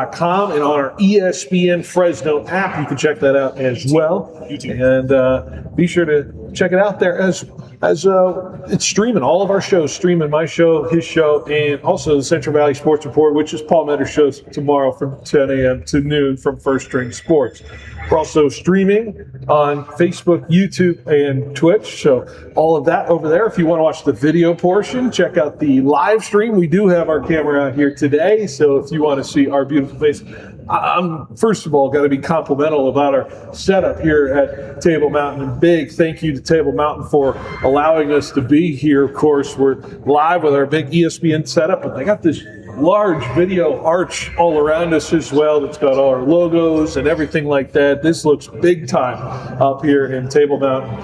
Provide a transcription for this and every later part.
Com and on our ESPN Fresno app. You can check that out as well. And be sure to check it out there as it's streaming. All of our shows streaming, my show, his show, and also the Central Valley Sports Report, which is Paul Metter's show tomorrow from 10 a.m. to noon from First String Sports. We're also streaming on Facebook, YouTube, and Twitch. So all of that over there. If you want to watch the video portion, check out the live stream. We do have our camera out here today. So if you want to see our beautiful face, I'm first of all got to be complimental about our setup here at Table Mountain. And big thank you to Table Mountain for allowing us to be here. Of course, we're live with our big ESPN setup, but they got this large video arch all around us as well. That's got all our logos and everything like that. This looks big time up here in Table Mountain.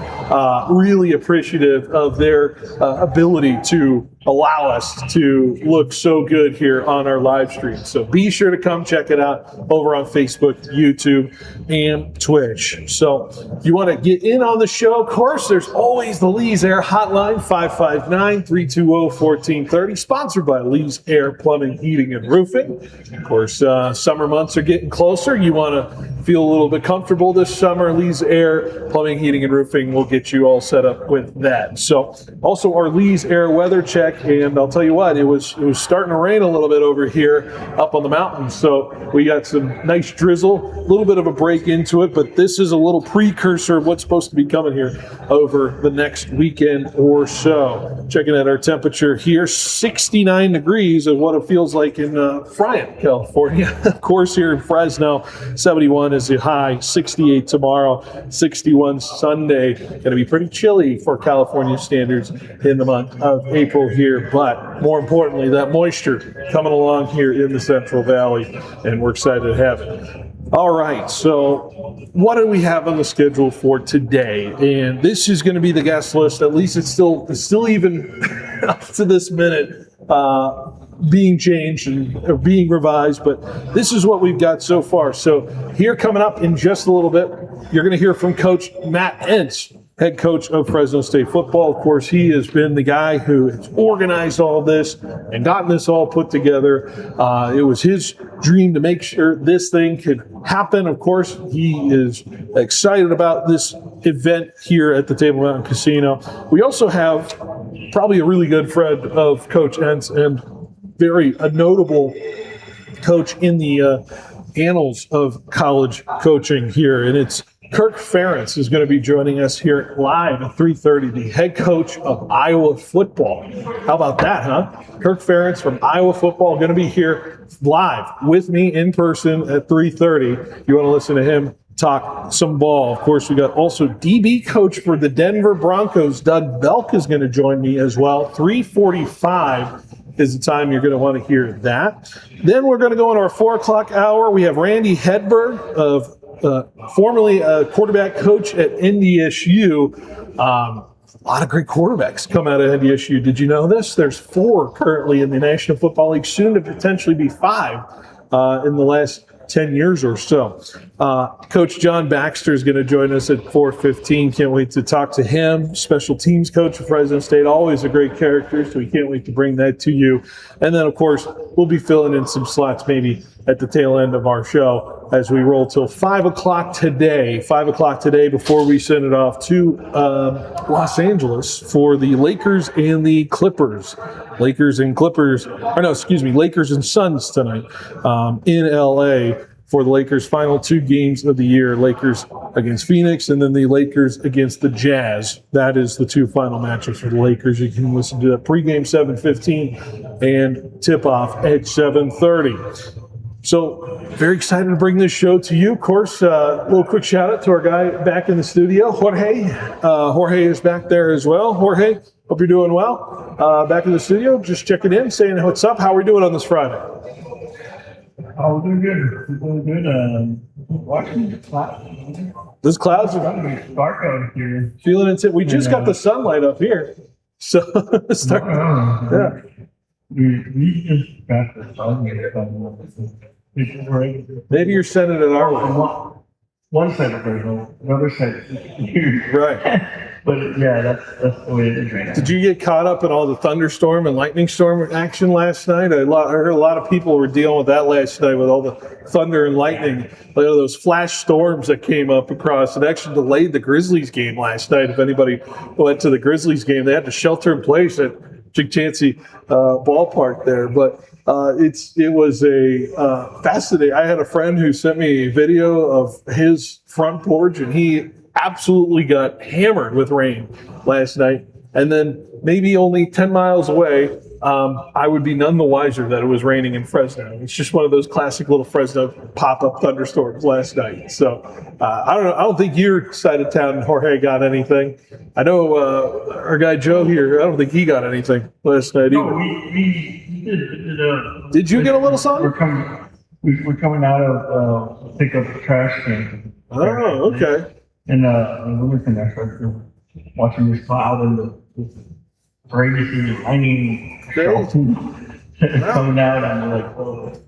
Really appreciative of their ability to allow us to look so good here on our live stream. So be sure to come check it out over on Facebook, YouTube, and Twitch. So if you want to get in on the show, of course, there's always the Lee's Air Hotline, 559-320-1430, sponsored by Lee's Air Plumbing, Heating, and Roofing. Of course, summer months are getting closer. You want to feel a little bit comfortable this summer, Lee's Air Plumbing, Heating, and Roofing will get you all set up with that. So also our Lee's Air weather check, and I'll tell you what, it was starting to rain a little bit over here up on the mountain. So we got some nice drizzle, a little bit of a break into it, but this is a little precursor of what's supposed to be coming here over the next weekend or so. Checking at our temperature here, 69 degrees of what it feels like in Bryant, California. Of course, here in Fresno, 71 is the high, 68 tomorrow, 61 Sunday. Going to be pretty chilly for California standards in the month of April here, but more importantly, that moisture coming along here in the Central Valley, and we're excited to have it. All right, so what do we have on the schedule for today? And this is going to be the guest list. At least it's still even up to this minute being changed or being revised, but this is what we've got so far. So here coming up in just a little bit, you're going to hear from Coach Matt Entz, head coach of Fresno State football. Of course, he has been the guy who has organized all this and gotten this all put together. It was his dream to make sure this thing could happen. Of course, he is excited about this event here at the Table Mountain Casino. We also have probably a really good friend of Coach Entz and a notable coach in the annals of college coaching here, and it's Kirk Ferentz is going to be joining us here live at 3:30, the head coach of Iowa football. How about that, huh? Kirk Ferentz from Iowa football going to be here live with me in person at 3:30. You want to listen to him talk some ball. Of course, we got also DB coach for the Denver Broncos, Doug Belk, is going to join me as well. 3:45 is the time you're going to want to hear that. Then we're going to go into our 4 o'clock hour. We have Randy Hedberg, formerly a quarterback coach at NDSU. A lot of great quarterbacks come out of NDSU. Did you know this? There's 4 currently in the National Football League, soon to potentially be 5 in the last 10 years or so. Coach John Baxter is going to join us at 4:15. Can't wait to talk to him. Special teams coach of Fresno State, always a great character, so we can't wait to bring that to you. And then, of course, we'll be filling in some slots maybe at the tail end of our show as we roll till 5 o'clock today. 5 o'clock today before we send it off to Los Angeles for the Lakers and the Clippers. Lakers and Suns tonight in L.A. for the Lakers' final 2 games of the year. Lakers against Phoenix, and then the Lakers against the Jazz. That is the 2 final matchups for the Lakers. You can listen to that pregame 7:15 and tip-off at 7:30. So very excited to bring this show to you. Of course, a little quick shout out to our guy back in the studio, Jorge. Jorge is back there as well. Jorge, hope you're doing well. Back in the studio, just checking in, saying what's up. How are we doing on this Friday? Oh, we're good. We're good. Watching the clouds. Those clouds are dark out here. Feeling it. We just got the sunlight up here. So, yeah. We just got the sunlight. Maybe you're sending it our way. One side of Brazil, another side. Right. But yeah, that's the way it is right now. Did you get caught up in all the thunderstorm and lightning storm action last night? I heard a lot of people were dealing with that last night with all the thunder and lightning. Those flash storms that came up across. It actually delayed the Grizzlies game last night. If anybody went to the Grizzlies game, they had to shelter in place at Big Chancy ballpark there. But it was a fascinating. I had a friend who sent me a video of his front porch, and he absolutely got hammered with rain last night. And then maybe only 10 miles away, I would be none the wiser that it was raining in Fresno. It's just one of those classic little Fresno pop-up thunderstorms last night. So I don't know. I don't think your side of town, Jorge, got anything. I know our guy Joe here, I don't think he got anything last night either. No, we did. Did you get a little something? We're coming out of pick up the trash can. Oh, okay. And we're looking at watching this cloud and the crazy lightning coming out, and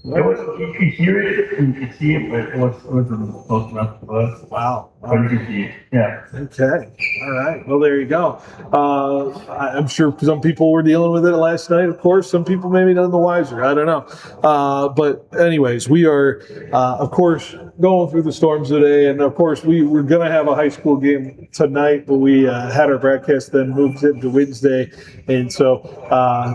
like, you could hear it, you could see it, but it wasn't close enough to us. Wow. But you could see it. Yeah. Okay. All right. Well, there you go. I'm sure some people were dealing with it last night. Of course, some people maybe none the wiser. I don't know. But anyways, we are, of course, going through the storms today. And of course, we were going to have a high school game tonight, but we had our broadcast then moved it to Wednesday. And so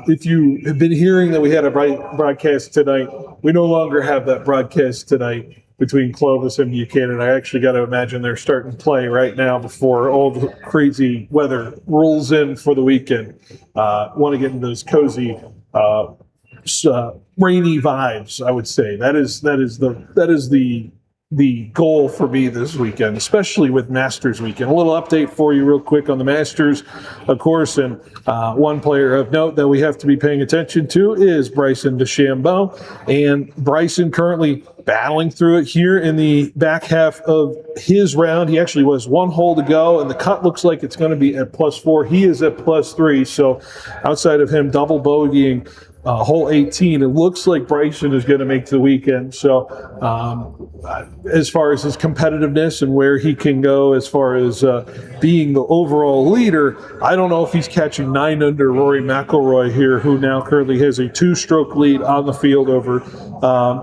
if you have been hearing that we had a broadcast tonight, we no longer have that broadcast tonight between Clovis and Buchanan. I actually got to imagine they're starting play right now before all the crazy weather rolls in for the weekend. Want to get into those cozy, rainy vibes, I would say. That is the goal for me this weekend, especially with Masters weekend. A little update for you real quick on the Masters, of course, and one player of note that we have to be paying attention to is Bryson DeChambeau. And Bryson currently battling through it here in the back half of his round. He actually was one hole to go, and the cut looks like it's going to be at +4. He is at +3, so outside of him double bogeying hole 18, it looks like Bryson is going to make the weekend. So as far as his competitiveness and where he can go as far as being the overall leader, I don't know if he's catching 9 under Rory McIlroy here, who now currently has a 2-stroke lead on the field over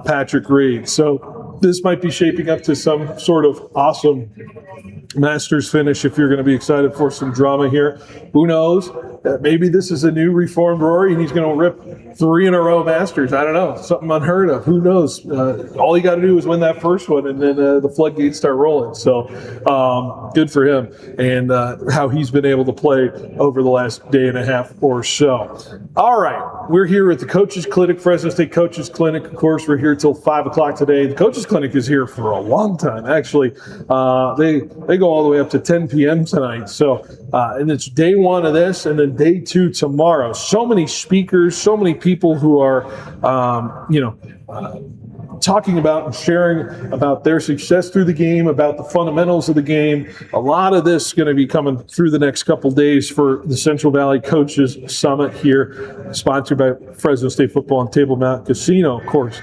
Patrick Reed. So this might be shaping up to some sort of awesome Masters finish if you're going to be excited for some drama here. Who knows? Maybe this is a new reformed Rory and he's going to rip 3 in a row Masters. I don't know. Something unheard of. Who knows? All you got to do is win that first one and then the floodgates start rolling. So good for him and how he's been able to play over the last day and a half or so. All right. We're here at the Coaches Clinic, Fresno State Coaches Clinic. Of course, we're here till 5 o'clock today. The Coaches Clinic is here for a long time. Actually, they go all the way up to 10 p.m. tonight. So, and it's day 1 of this and then day 2 tomorrow. So many speakers, so many people who are, talking about and sharing about their success through the game, about the fundamentals of the game. A lot of this is going to be coming through the next couple days for the Central Valley Coaches Summit here, sponsored by Fresno State Football and Table Mountain Casino, of course.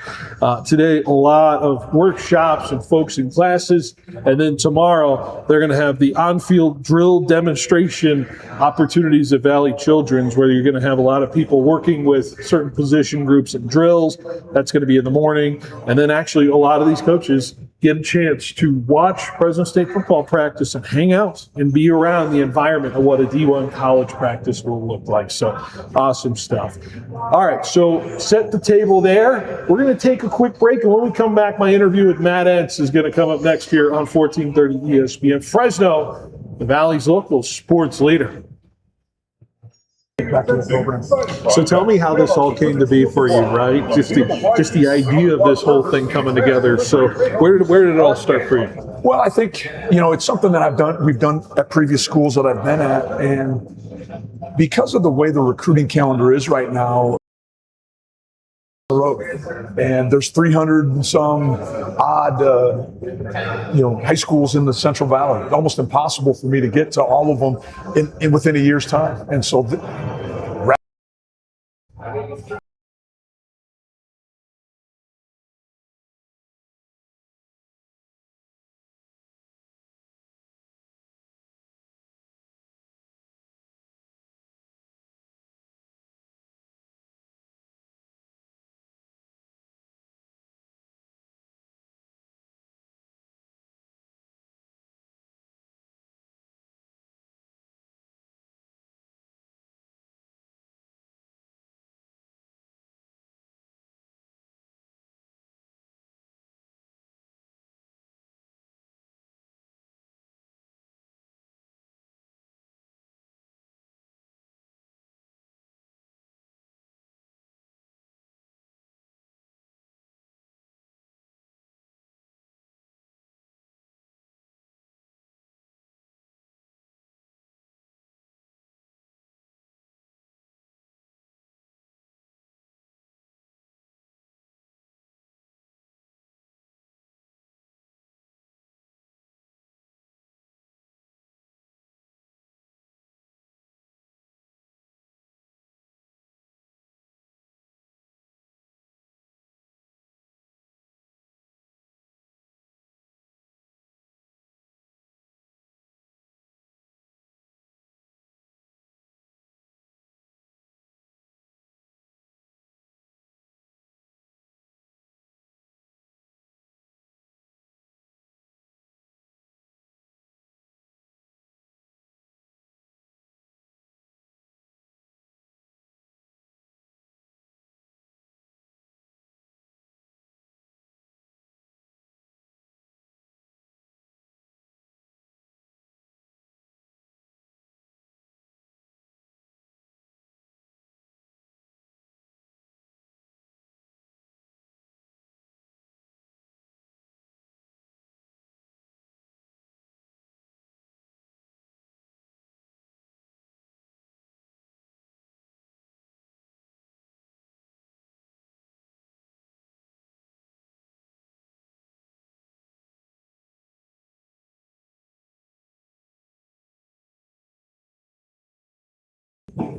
Today, a lot of workshops and folks in classes, and then tomorrow they're going to have the on-field drill demonstration opportunities at Valley Children's, where you're going to have a lot of people working with certain position groups and drills. That's going to be in the morning. And then actually a lot of these coaches get a chance to watch Fresno State football practice and hang out and be around the environment of what a D1 college practice will look like. So awesome stuff. All right, so set the table there. We're going to take a quick break, and when we come back, my interview with Matt Entz is going to come up next here on 1430 ESPN. Fresno, the Valley's local sports leader. Back to the program. So tell me how this all came to be for you, right? Just the idea of this whole thing coming together. So where did it all start for you? Well, I think, it's something that we've done at previous schools that I've been at. And because of the way the recruiting calendar is right now, and there's 300 and some odd, high schools in the Central Valley. It's almost impossible for me to get to all of them in within a year's time. And so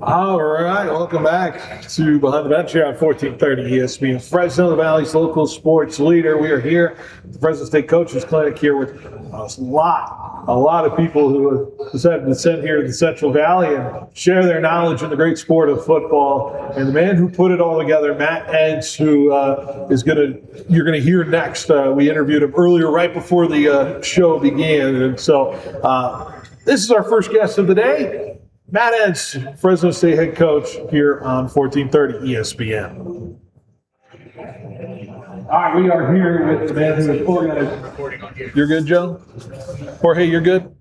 All right, welcome back to Behind the Bench here on 1430 ESPN, Fresno Valley's local sports leader. We are here at the Fresno State Coaches Clinic here with a lot of people who have decided to send here to the Central Valley and share their knowledge in the great sport of football. And the man who put it all together, Matt Entz, who you're gonna hear next. We interviewed him earlier, right before the show began, and so this is our first guest of the day. Matt Entz, Fresno State head coach here on 1430 ESPN. All right, we are here with the man who is organized. You're good, Joe? Jorge, you're good?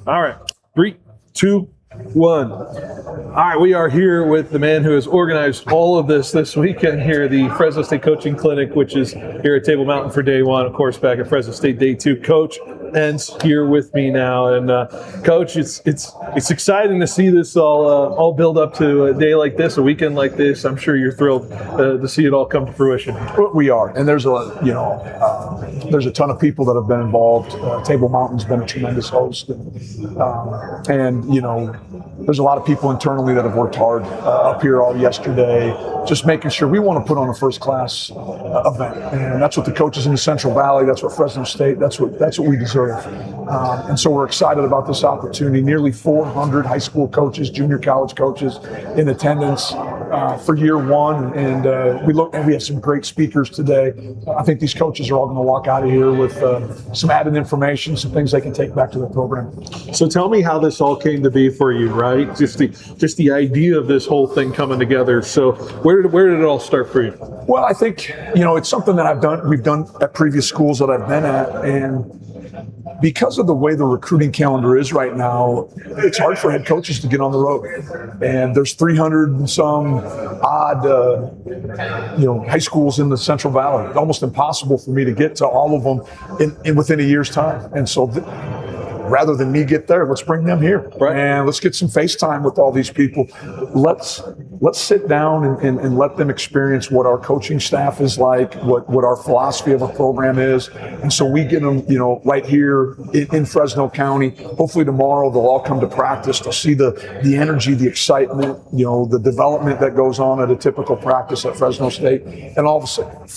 All right, 3, 2, 1. All right, we are here with the man who has organized all of this weekend here, the Fresno State Coaching Clinic, which is here at Table Mountain for day one, of course, back at Fresno State day two. Coach Entz here with me now, and Coach, it's exciting to see this all build up to a day like this, a weekend like this. I'm sure you're thrilled to see it all come to fruition. We are, and there's there's a ton of people that have been involved. Table Mountain's been a tremendous host, and there's a lot of people internally that have worked hard up here all yesterday, just making sure we want to put on a first-class event, and that's what the coaches in the Central Valley, that's what Fresno State, that's what we deserve. And so we're excited about this opportunity. Nearly 400 high school coaches, junior college coaches in attendance for year one, and we have some great speakers today. I think these coaches are all going to walk out of here with some added information, some things they can take back to the program. So tell me how this all came to be for you, right? Just the idea of this whole thing coming together. So where did it all start for you? Well, I think it's something that we've done at previous schools that I've been at, and because of the way the recruiting calendar is right now, it's hard for head coaches to get on the road. And there's 300 and some odd, high schools in the Central Valley. It's almost impossible for me to get to all of them within a year's time. And so rather than me get there, let's bring them here. Right. And let's get some FaceTime with all these people. Let's sit down and let them experience what our coaching staff is like, what our philosophy of a program is. And so we get them, right here in Fresno County. Hopefully tomorrow they'll all come to practice. They'll see the energy, the excitement, the development that goes on at a typical practice at Fresno State. And all of a sudden,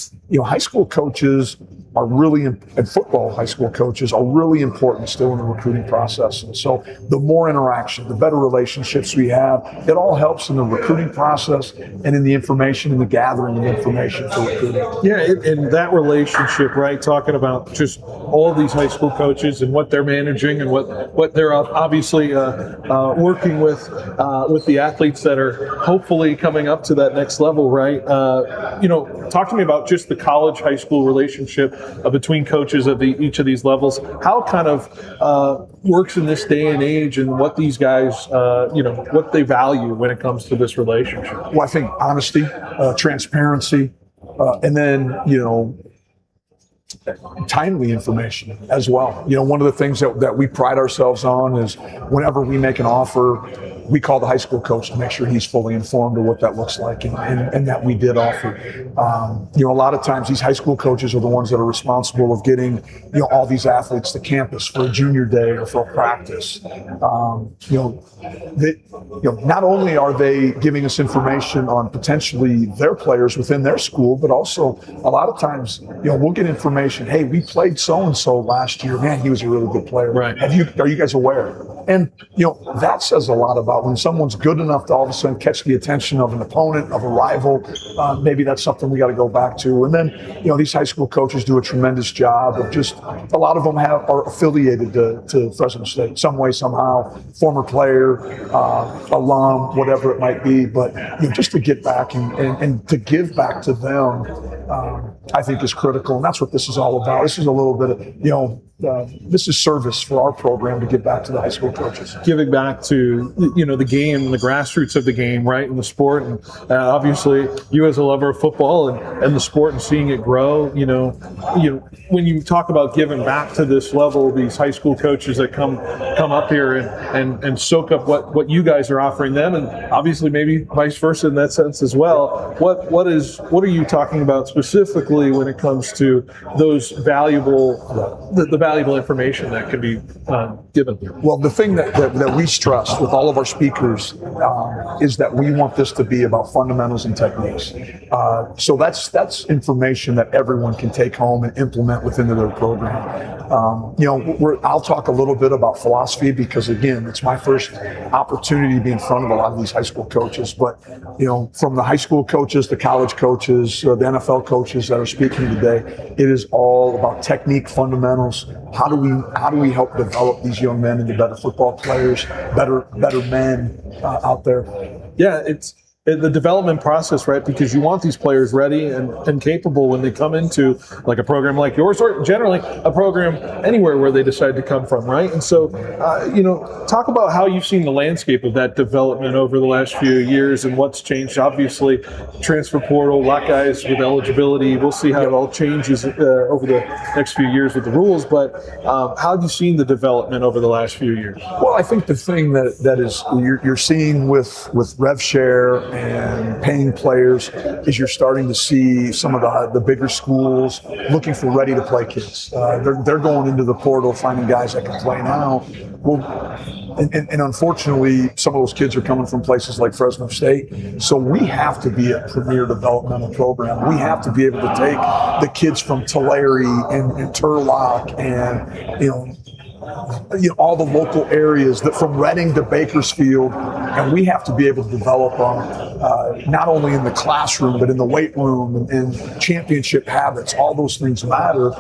high school coaches are really, and football high school coaches are really important still in the recruiting process. And so the more interaction, the better relationships we have, it all helps in the recruiting process and in the information and the gathering of information for recruiting. Yeah, and that relationship, right? Talking about just all of these high school coaches and what they're managing and what they're obviously working with the athletes that are hopefully coming up to that next level, right? Talk to me about just the college high school relationship between coaches of each of these levels. How kind of works in this day and age, and what these guys, what they value when it comes to this relationship? Well, I think honesty, transparency, and then, timely information as well. One of the things that we pride ourselves on is whenever we make an offer, we call the high school coach to make sure he's fully informed of what that looks like and that we did offer. A lot of times these high school coaches are the ones that are responsible of getting, all these athletes to campus for a junior day or for a practice. Not only are they giving us information on potentially their players within their school, but also a lot of times, we'll get information. Hey, we played so-and-so last year. Man, he was a really good player. Right. Are you guys aware? And, that says a lot about when someone's good enough to all of a sudden catch the attention of an opponent, of a rival. Maybe that's something we got to go back to. And then, these high school coaches do a tremendous job of just, a lot of them are affiliated to Fresno State, some way, somehow, former player, alum, whatever it might be. But, just to get back and to give back to them, I think is critical. And that's what this is all about. This is a little bit of, this is service for our program to give back to the high school coaches. Giving back to, the game, the grassroots of the game, right, and the sport. And obviously, you as a lover of football and the sport and seeing it grow, when you talk about giving back to this level, these high school coaches that come up here and soak up what you guys are offering them, and obviously maybe vice versa in that sense as well. What are you talking about specifically when it comes to those valuable, the valuable information that can be given. Well, the thing that we stress with all of our speakers is that we want this to be about fundamentals and techniques. So that's information that everyone can take home and implement within their program. I'll talk a little bit about philosophy because, again, it's my first opportunity to be in front of a lot of these high school coaches. But, from the high school coaches, the college coaches, the NFL coaches that are speaking today, it is all about technique, fundamentals. How do we help develop these young men into better football players, better men out there? Yeah, it's the development process, right? Because you want these players ready and capable when they come into like a program like yours, or generally a program anywhere where they decide to come from, right? And so, talk about how you've seen the landscape of that development over the last few years and what's changed. Obviously, transfer portal, a lot of guys with eligibility. We'll see how it all changes over the next few years with the rules. But how have you seen the development over the last few years? Well, I think the thing that is you're seeing with rev share and paying players is you're starting to see some of the bigger schools looking for ready to play kids. They're going into the portal, finding guys that can play now. Well, and unfortunately, some of those kids are coming from places like Fresno State. So we have to be a premier developmental program. We have to be able to take the kids from Tulare and Turlock and all the local areas that from Reading to Bakersfield, and we have to be able to develop them not only in the classroom but in the weight room and championship habits. All those things matter,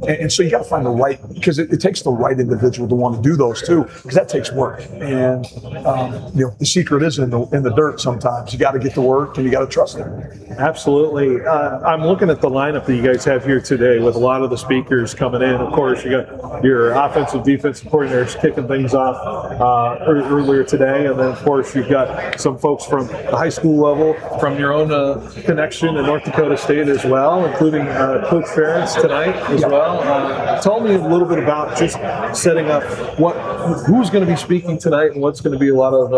and so you got to find the right, because it takes the right individual to want to do those too, because that takes work. And the secret is in the dirt. Sometimes you got to get to work and you got to trust it. Absolutely. I'm looking at the lineup that you guys have here today with a lot of the speakers coming in. Of course, you got your offensive, defensive coordinators kicking things off earlier today. And then, of course, you've got some folks from the high school level, from your own connection in North Dakota State as well, including Coach Entz tonight as well. Tell me a little bit about just setting up who's going to be speaking tonight and what's going to be a lot of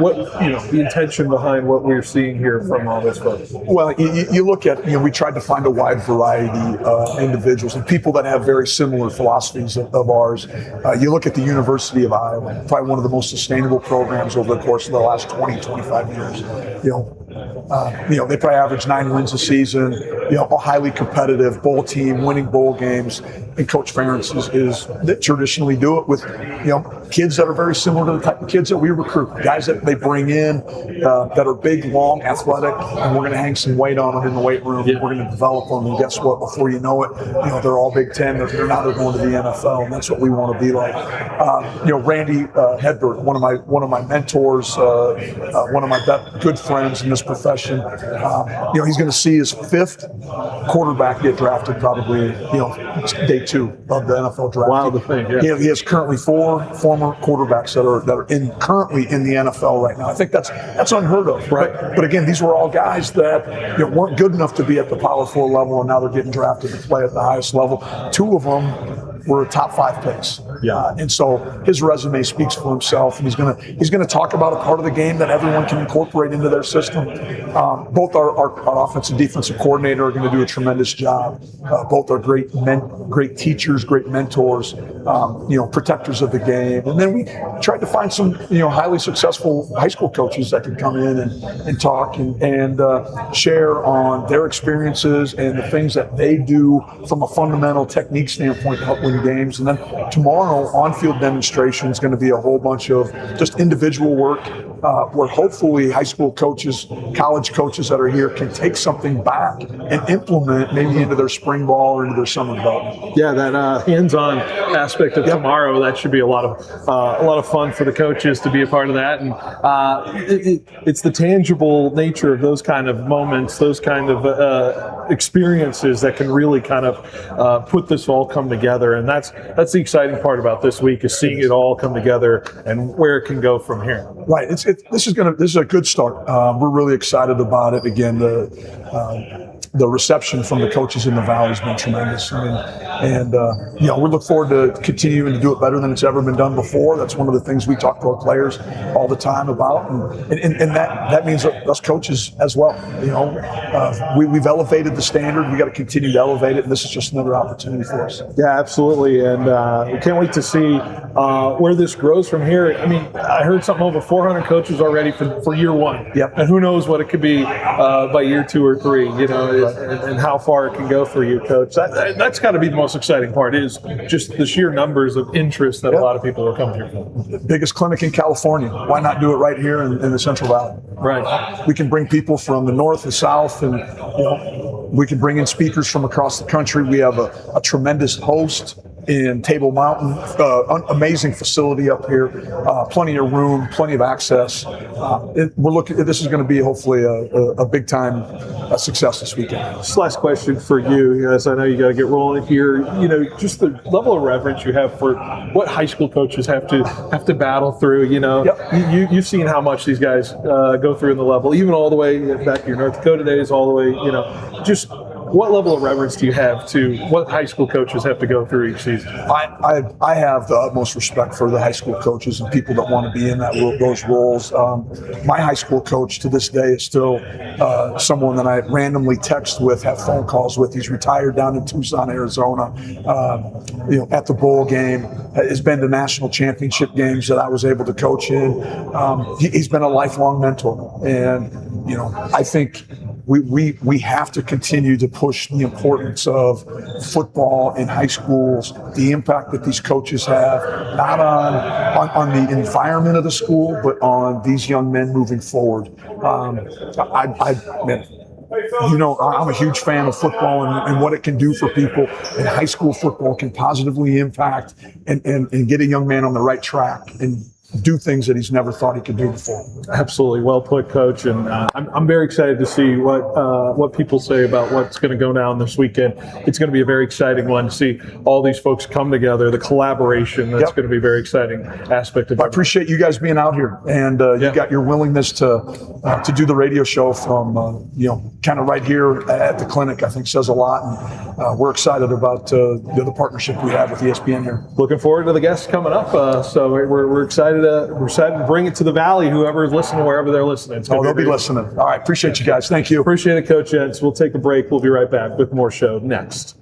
what, the intention behind what we're seeing here from all this folks. Well, you look at, we tried to find a wide variety of individuals and people that have very similar philosophies of ours. You look at the University of Iowa, probably one of the most sustainable programs over the course of the last 20, 25 years. They probably average 9 wins a season, a highly competitive bowl team, winning bowl games. And Coach Entz is that traditionally do it with, kids that are very similar to the type of kids that we recruit, guys that they bring in that are big, long, athletic, and we're going to hang some weight on them in the weight room. Yeah. We're going to develop them, and guess what? Before you know it, they're all Big Ten. They're going to the NFL, and that's what we want to be like. Randy Hedberg, one of my mentors, one of my good friends in this profession. He's going to see his 5th quarterback get drafted probably, day 2 of the NFL draft. Wow, the thing. Yeah. He has currently 4 former quarterbacks that are currently in the NFL right now. I think that's unheard of, right? But again, these were all guys that weren't good enough to be at the Power 4 level, and now they're getting drafted to play at the highest level. 2 of them were top 5 picks. Yeah. And so his resume speaks for himself, and he's gonna talk about a part of the game that everyone can incorporate into their system. Both our offensive defensive coordinator are going to do a tremendous job. Both are great teachers, great mentors, protectors of the game. And then we tried to find some highly successful high school coaches that could come in and talk and share on their experiences and the things that they do from a fundamental technique standpoint to help win games. And then tomorrow, on-field demonstration is going to be a whole bunch of just individual work where hopefully high school coaches, college coaches that are here can take something back and implement maybe into their spring ball or into their summer development. Yeah, that hands-on aspect of tomorrow, that should be a lot of fun for the coaches to be a part of that. And it's the tangible nature of those kind of moments, those kind of experiences that can really kind of put this all come together. And that's the exciting part about this week, is seeing it all come together and where it can go from here. Right. This is a good start. We're really excited about it. Again, the reception from the coaches in the Valley has been tremendous. I mean, And we look forward to continuing to do it better than it's ever been done before. That's one of the things we talk to our players all the time about, and that means us coaches as well. We've elevated the standard. We got to continue to elevate it, and this is just another opportunity for us. Yeah, absolutely, and we can't wait to see where this grows from here. I mean, I heard something over 400 coaches already for year one. Yep. And who knows what it could be by year 2 or 3, and how far it can go for you, Coach. That's got to be the most exciting part, is just the sheer numbers of interest that a lot of people are coming here for. Biggest clinic in California. Why not do it right here in the Central Valley? Right. We can bring people from the north and south, and we can bring in speakers from across the country. We have a tremendous host in Table Mountain, amazing facility up here, plenty of room, plenty of access. We're looking. This is going to be hopefully a big time success this weekend. Just last question for you, as I know you got to get rolling here. Just the level of reverence you have for what high school coaches have to battle through. Yep. You've seen how much these guys go through in the level, even all the way back to your North Dakota days, all the way. Just what level of reverence do you have to what high school coaches have to go through each season? I have the utmost respect for the high school coaches and people that want to be in those roles. My high school coach to this day is still someone that I randomly text with, have phone calls with. He's retired down in Tucson, Arizona. At the bowl game, has been to national championship games that I was able to coach in. He's been a lifelong mentor, and I think we have to continue to push the importance of football in high schools, the impact that these coaches have, not on the environment of the school, but on these young men moving forward. I'm a huge fan of football and what it can do for people. And high school football can positively impact and get a young man on the right track and do things that he's never thought he could do before. Absolutely, well put, Coach. And I'm very excited to see what people say about what's going to go down this weekend. It's going to be a very exciting one to see all these folks come together. The collaboration, that's going to be a very exciting aspect of it. I appreciate you guys being out here, and you got your willingness to do the radio show from kind of right here at the clinic. I think says a lot, and we're excited about the partnership we have with ESPN here. Looking forward to the guests coming up. So we're excited. We're excited to bring it to the Valley. Whoever's listening, wherever they're listening, they'll be listening. All right, appreciate you guys. Thank you. Appreciate it, Coach Entz. We'll take a break. We'll be right back with more show next.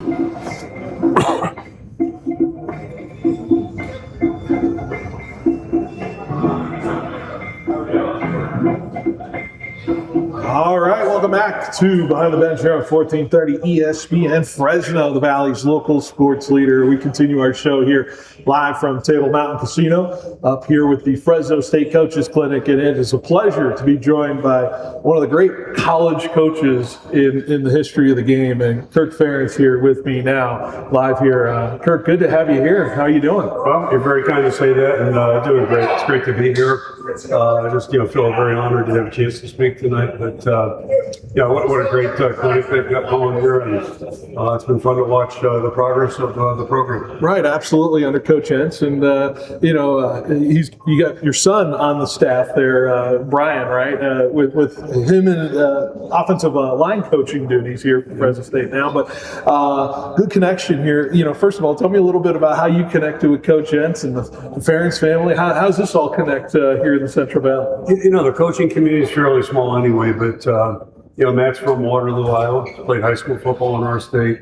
All right, welcome back to Behind the Bench here on 1430 ESPN Fresno, the Valley's local sports leader. We continue our show here live from Table Mountain Casino up here with the Fresno State Coaches Clinic, and it is a pleasure to be joined by one of the great college coaches in the history of the game, and Kirk Ferentz here with me now, live here. Kirk, good to have you here. How are you doing? Well, you're very kind to say that, and doing great. It's great to be here. I just feel very honored to have a chance to speak tonight. But what a great clinic they've got going here, and it's been fun to watch the progress of the program. Right, absolutely, under Coach Entz, and you got your son on the staff there, Brian, right? With him in offensive line coaching duties here at Fresno State now. But good connection here. First of all, tell me a little bit about how you connected with Coach Entz and the Ferentz family. How's this all connect here in the Central Valley? The coaching community is fairly small anyway, but Matt's from Waterloo, Iowa. Played high school football in our state,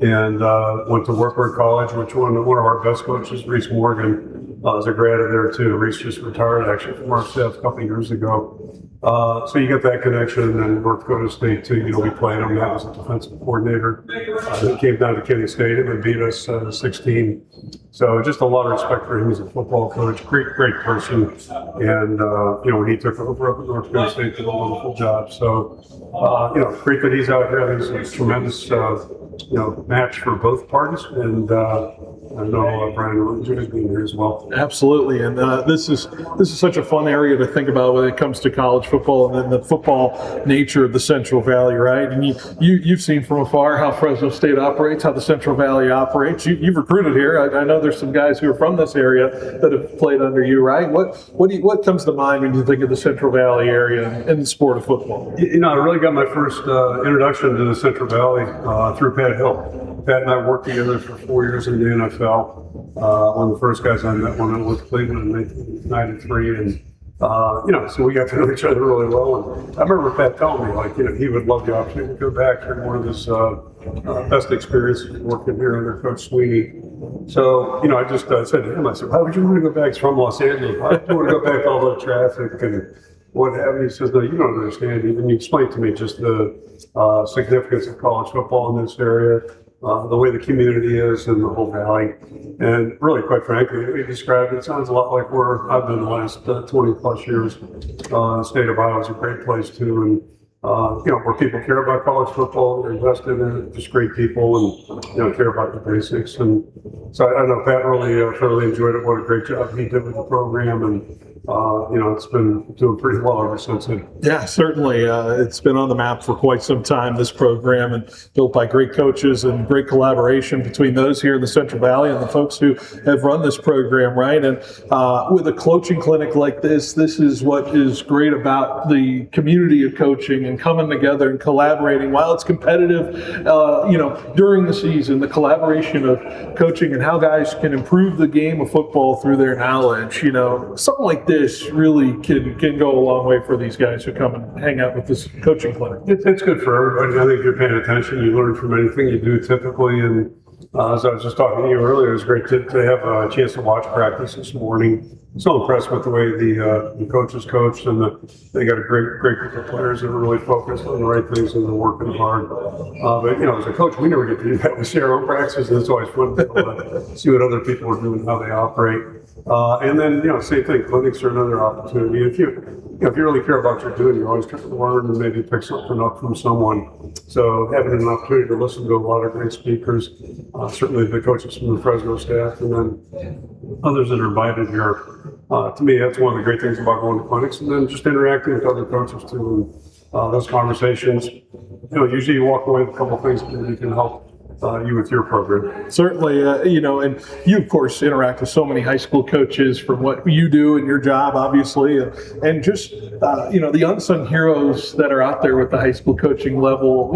and went to Wartburg College, which one of our best coaches, Reese Morgan, is a grad of there too. Reese just retired actually from our staff a couple of years ago. So you get that connection, and then North Dakota State too. We played him. Matt was a defensive coordinator. He came down to Kenny State and beat us 16. So just a lot of respect for him as a football coach. Great person. And when he took over up at North Dakota State, did a wonderful job. So great that he's out here. I think it's a tremendous match for both parties, and I know Brian really enjoys being here as well. Absolutely, and this is such a fun area to think about when it comes to college football and then the football nature of the Central Valley, right? And you've seen from afar how Fresno State operates, how the Central Valley operates. You've recruited here. I know there's some guys who are from this area that have played under you, right? What comes to mind when you think of the Central Valley area and the sport of football? I really got my first introduction to the Central Valley through Pat Hill. Pat and I worked together for 4 years in the NFL. One of the first guys I met when I was with Cleveland in 1993, and so we got to know each other really well. And I remember Pat telling me, he would love the opportunity to go back and one of his best experiences working here under Coach Sweeney. So, I just said to him, I said, why would you want to go back? He's from Los Angeles. Why would you want to go back to all the traffic and what have you? He says, no, you don't understand. And he explained to me just the significance of college football in this area. The way the community is in the whole valley. And really, quite frankly, we described it sounds a lot like where I've been the last 20 plus years. The state of Iowa is a great place too. And, where people care about college football, they're invested in it, just great people and, care about the basics. And so I know Pat really thoroughly enjoyed it. What a great job he did with the program. And, it's been doing pretty well ever since then. Yeah, certainly. It's been on the map for quite some time, this program, and built by great coaches and great collaboration between those here in the Central Valley and the folks who have run this program, right? And with a coaching clinic like this is what is great about the community of coaching and coming together and collaborating. While it's competitive, during the season, the collaboration of coaching and how guys can improve the game of football through their knowledge, something like this really can go a long way for these guys who come and hang out with this coaching clinic. It's good for everybody. I think if you're paying attention, you learn from anything you do typically. And as I was just talking to you earlier, it was great to have a chance to watch practice this morning. So impressed with the way the coaches coached, and they got a great group of players that are really focused on the right things and they're working hard. But as a coach, we never get to do that. We see our own practices, and it's always fun to see what other people are doing, how they operate. And then, same thing, clinics are another opportunity. If you really care about what you're doing, you're always trying to learn and maybe pick something up from someone. So having an opportunity to listen to a lot of great speakers, certainly the coaches from the Fresno staff, and then others that are invited here. To me, that's one of the great things about going to clinics, and then just interacting with other coaches too. And those conversations, usually you walk away with a couple of things that you can help you with your program. Certainly, and you, of course, interact with so many high school coaches from what you do in your job, obviously, and just, the unsung heroes that are out there with the high school coaching level.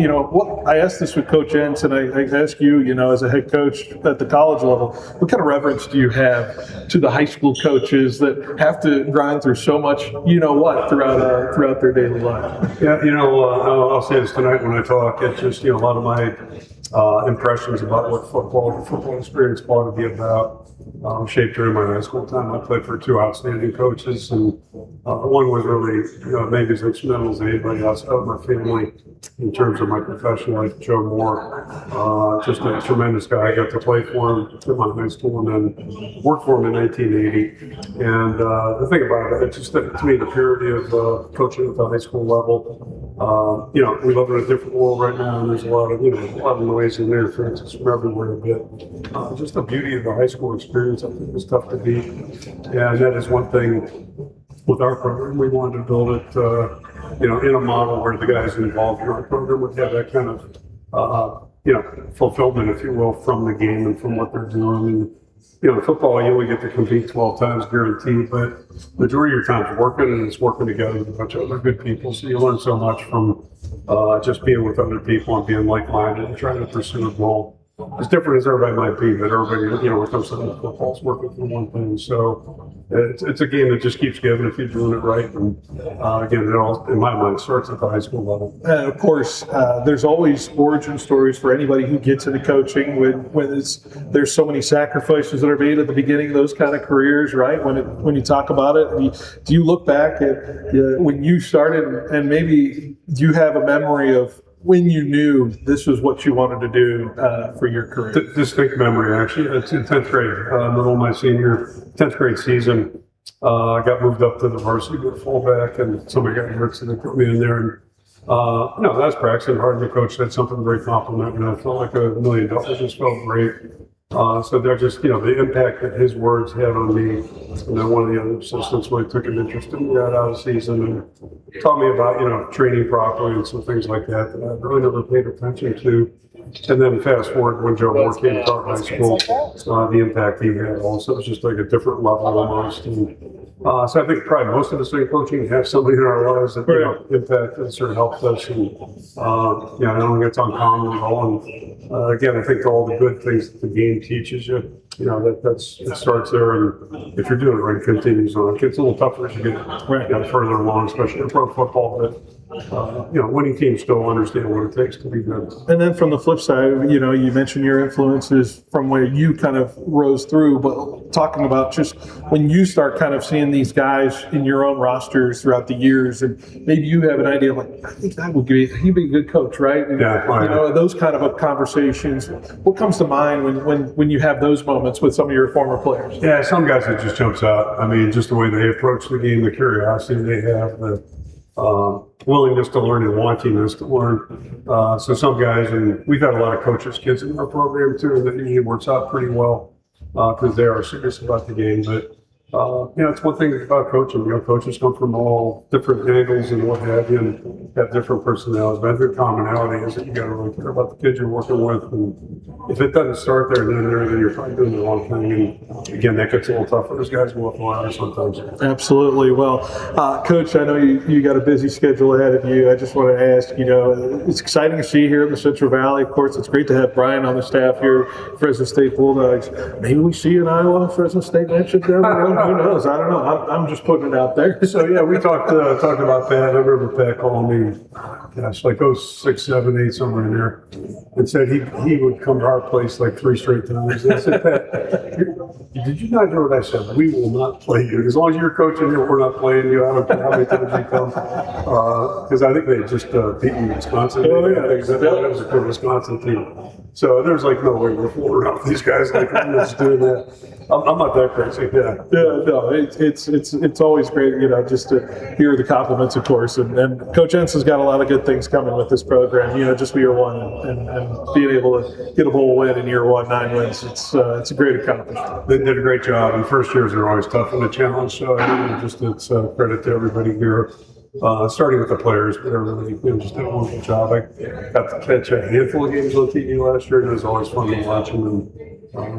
I asked this with Coach Entz, and I ask you, as a head coach at the college level, what kind of reverence do you have to the high school coaches that have to grind through so much, throughout their daily life? Yeah, I'll say this tonight when I talk. It's just, a lot of my impressions about what the football experience ought to be about. Shaped during my high school time. I played for two outstanding coaches, and one was really, maybe as instrumental as anybody else of my family in terms of my professional life, Joe Moore. Just a tremendous guy. I got to play for him in my high school and then worked for him in 1980. And the thing about it, it's just to me, the purity of coaching at the high school level. We live in a different world right now, and there's a lot of noise and interferences from everywhere. But just the beauty of the high school experience, I think, is tough to beat. And that is one thing with our program. We wanted to build it, in a model where the guys involved in our program would have that kind of, fulfillment, if you will, from the game and from what they're doing. And, football, you only get to compete 12 times guaranteed, but majority of your time's working, and it's working together with a bunch of other good people. So you learn so much from just being with other people and being like-minded and trying to pursue a goal. As different as everybody might be, but everybody, when it comes to football, is working for one thing. So it's a game that just keeps giving if you're doing it right. And again, it all, in my mind, starts at the high school level. And of course, there's always origin stories for anybody who gets into coaching when there's so many sacrifices that are made at the beginning of those kind of careers, right? When you talk about it, do you look back at when you started, and maybe do you have a memory of when you knew this was what you wanted to do for your career? Distinct memory, actually. It's in 10th grade, middle of my senior 10th grade season. I got moved up to the varsity to fullback, and somebody got hurt, so they put me in there. And that was practicing hard. The coach said something very complimentary, and I felt like $1 million. Just felt great. So they're just, the impact that his words had on me. And then one of the other assistants really took an interest in me right out of the season and taught me about, training properly and some things like that I really never paid attention to. And then fast forward when Joe Moore came to our high school, the impact he had also was just like a different level almost. And, so I think probably most of us in coaching have somebody in our lives that impacted us or helped us. And I don't think it's uncommon at all. And again, I think all the good things that the game teaches you, it starts there. And if you're doing it right, it continues on. It gets a little tougher as you get further along, especially in pro football. But winning teams still understand what it takes to be good. And then from the flip side, you mentioned your influences from where you kind of rose through, but talking about just when you start kind of seeing these guys in your own rosters throughout the years, and maybe you have an idea like, I think that would be, he'd be a good coach, right? And, those kind of conversations. What comes to mind when you have those moments with some of your former players? Yeah, some guys, it just jumps out. I mean, just the way they approach the game, the curiosity they have, the willingness to learn and wantingness to learn. So some guys, and we've had a lot of coaches' kids in our program too, and that usually works out pretty well because they are serious about the game. But it's one thing about coaching. Coaches come from all different angles and what have you, and have different personalities. But the commonality is that you got to really care about the kids you're working with. And if it doesn't start there, then you're probably doing the wrong thing. And again, that gets a little tougher. Those guys go up a lot sometimes. Absolutely. Well, Coach, I know you got a busy schedule ahead of you. I just want to ask, it's exciting to see you here in the Central Valley. Of course, it's great to have Brian on the staff here, Fresno State Bulldogs. Maybe we see you in Iowa, Fresno State matchup down the road. Who knows? I don't know. I'm just putting it out there. So yeah, we talked about Pat. I remember Pat calling me, like 06, 7, 8, somewhere in there, and said he would come to our place like 3 straight times. And I said, Pat, did you not hear what I said? We will not play you. As long as you're coaching here, we're not playing you. I don't care how many times you come. Because I think they just beaten Wisconsin. Oh, yeah. That was a good Wisconsin team. So there's like no way we're fooling around with these guys. Like, I'm just doing that. I'm not that crazy. Yeah. No, it's always great, just to hear the compliments, of course. And Coach Entz has got a lot of good things coming with this program. Just year one and being able to get a bowl win in year one, 9 wins. It's a great accomplishment. They did a great job. And first years are always tough and a challenge. So it's credit to everybody here. Starting with the players, but everybody just did a wonderful job. I got to catch a handful of games on TV last year, and it was always fun to watch them. And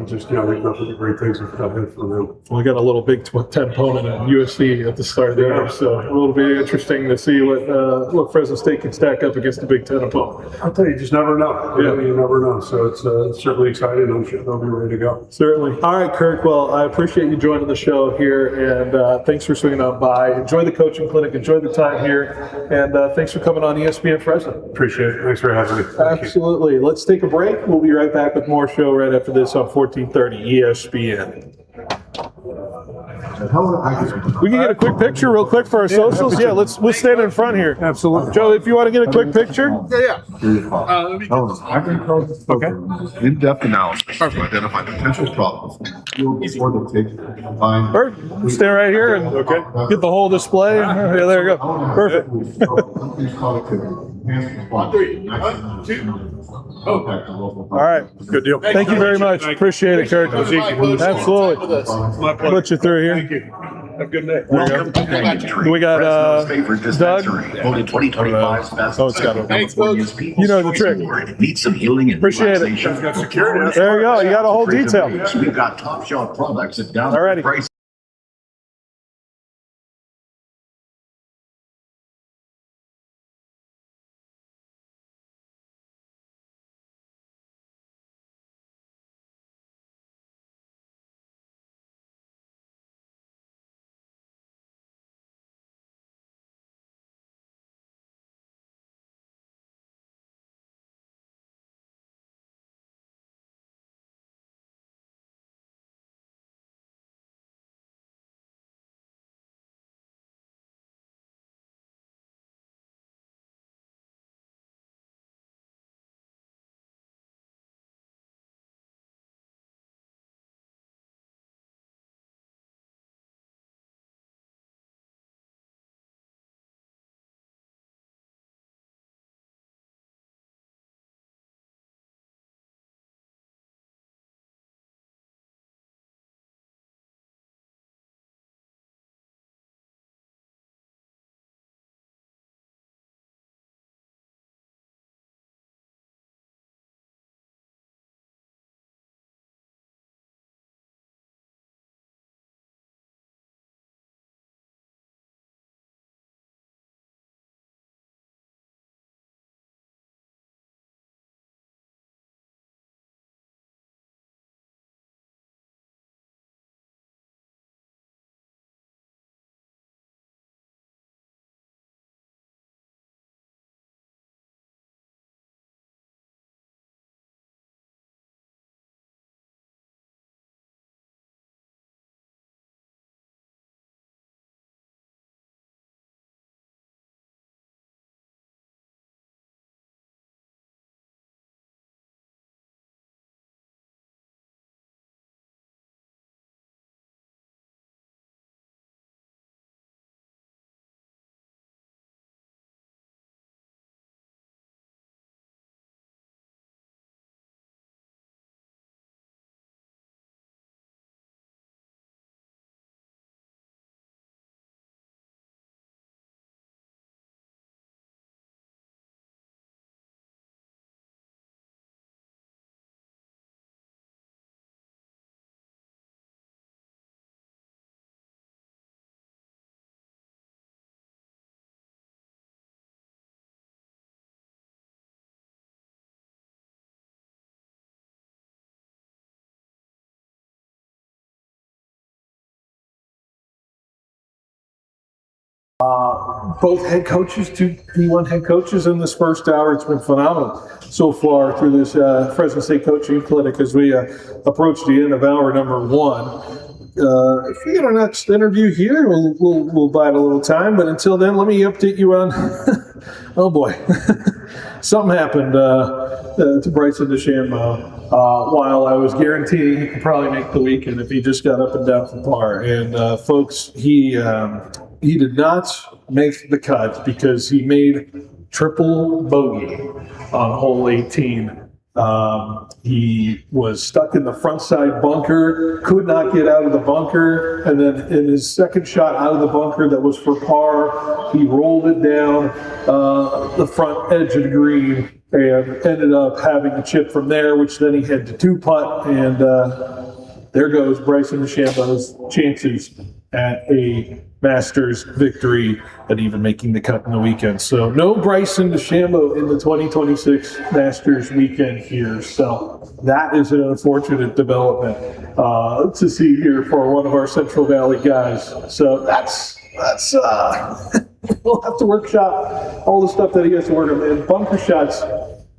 Just, there's nothing but great things ahead for them. We got a little Big Ten opponent at USC at the start there, so it'll be interesting to see what Fresno State can stack up against the Big Ten opponent. I'll tell you, you just never know. You never know. So it's certainly exciting. I'm sure they'll be ready to go. Certainly. All right, Kirk. Well, I appreciate you joining the show here, and thanks for swinging on by. Enjoy the coaching clinic. Enjoy the time here, and thanks for coming on ESPN Fresno. Appreciate it. Thanks for having me. Thank Absolutely. you. Let's take a break. We'll be right back with more show right after this on 1430 ESPN. We can get a quick picture real quick for our socials. Yeah, we'll stand in front here. Absolutely. Joe, if you want to get a quick picture. Yeah. Okay. In-depth analysis to identify potential problems before they take time. Perfect. Stay right here and get the whole display. Yeah, there you go. Perfect. All right. Good deal. Thank you very much. Appreciate it, Kirk. Absolutely. My pleasure. Put you through here. Thank you. Have a good day. Welcome to Banyan Tree, We got, Fresno's favorite Doug? dispensary, voted 2025's best. Oh, it's got it. Thanks, folks. You know the trick. Need some healing and Appreciate it. relaxation. Got security. There you go. You got a whole detail. We've got top shelf products at down Alrighty. price. Both head coaches, two D1 head coaches in this first hour. It's been phenomenal so far through this Fresno State coaching clinic as we approach the end of hour number one. If we get our next interview here, we'll bide a little time. But until then, let me update you on. Oh boy, something happened to Bryson DeChambeau while I was guaranteeing he could probably make the weekend if he just got up and down from par. And folks, he did not make the cut because he made triple bogey on hole 18. He was stuck in the front side bunker, could not get out of the bunker, and then in his second shot out of the bunker that was for par, he rolled it down the front edge of the green and ended up having a chip from there, which then he had to two-putt, and there goes Bryson DeChambeau's chances at a Masters victory and even making the cut in the weekend. So no Bryson DeChambeau in the 2026 Masters weekend here. So that is an unfortunate development to see here for one of our Central Valley guys. So that's we'll have to workshop all the stuff that he has to work on. And bunker shots,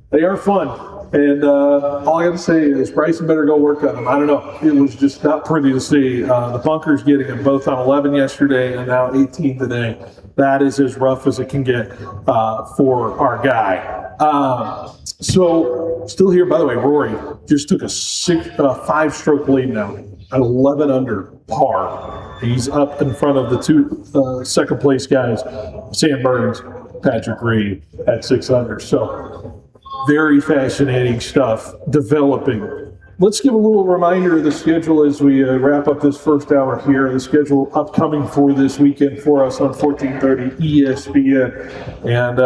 they are fun. And all I got to say is Bryson better go work on them. I don't know. It was just not pretty to see. The bunkers getting them both on 11 yesterday and now 18 today. That is as rough as it can get for our guy. So still here, by the way, Rory just took a 5-stroke lead now at 11 under par. He's up in front of the two second place guys, Sam Burns, Patrick Reed at 6 under. So very fascinating stuff developing. Let's give a little reminder of the schedule as we wrap up this first hour here. The schedule upcoming for this weekend for us on 1430 ESPN. And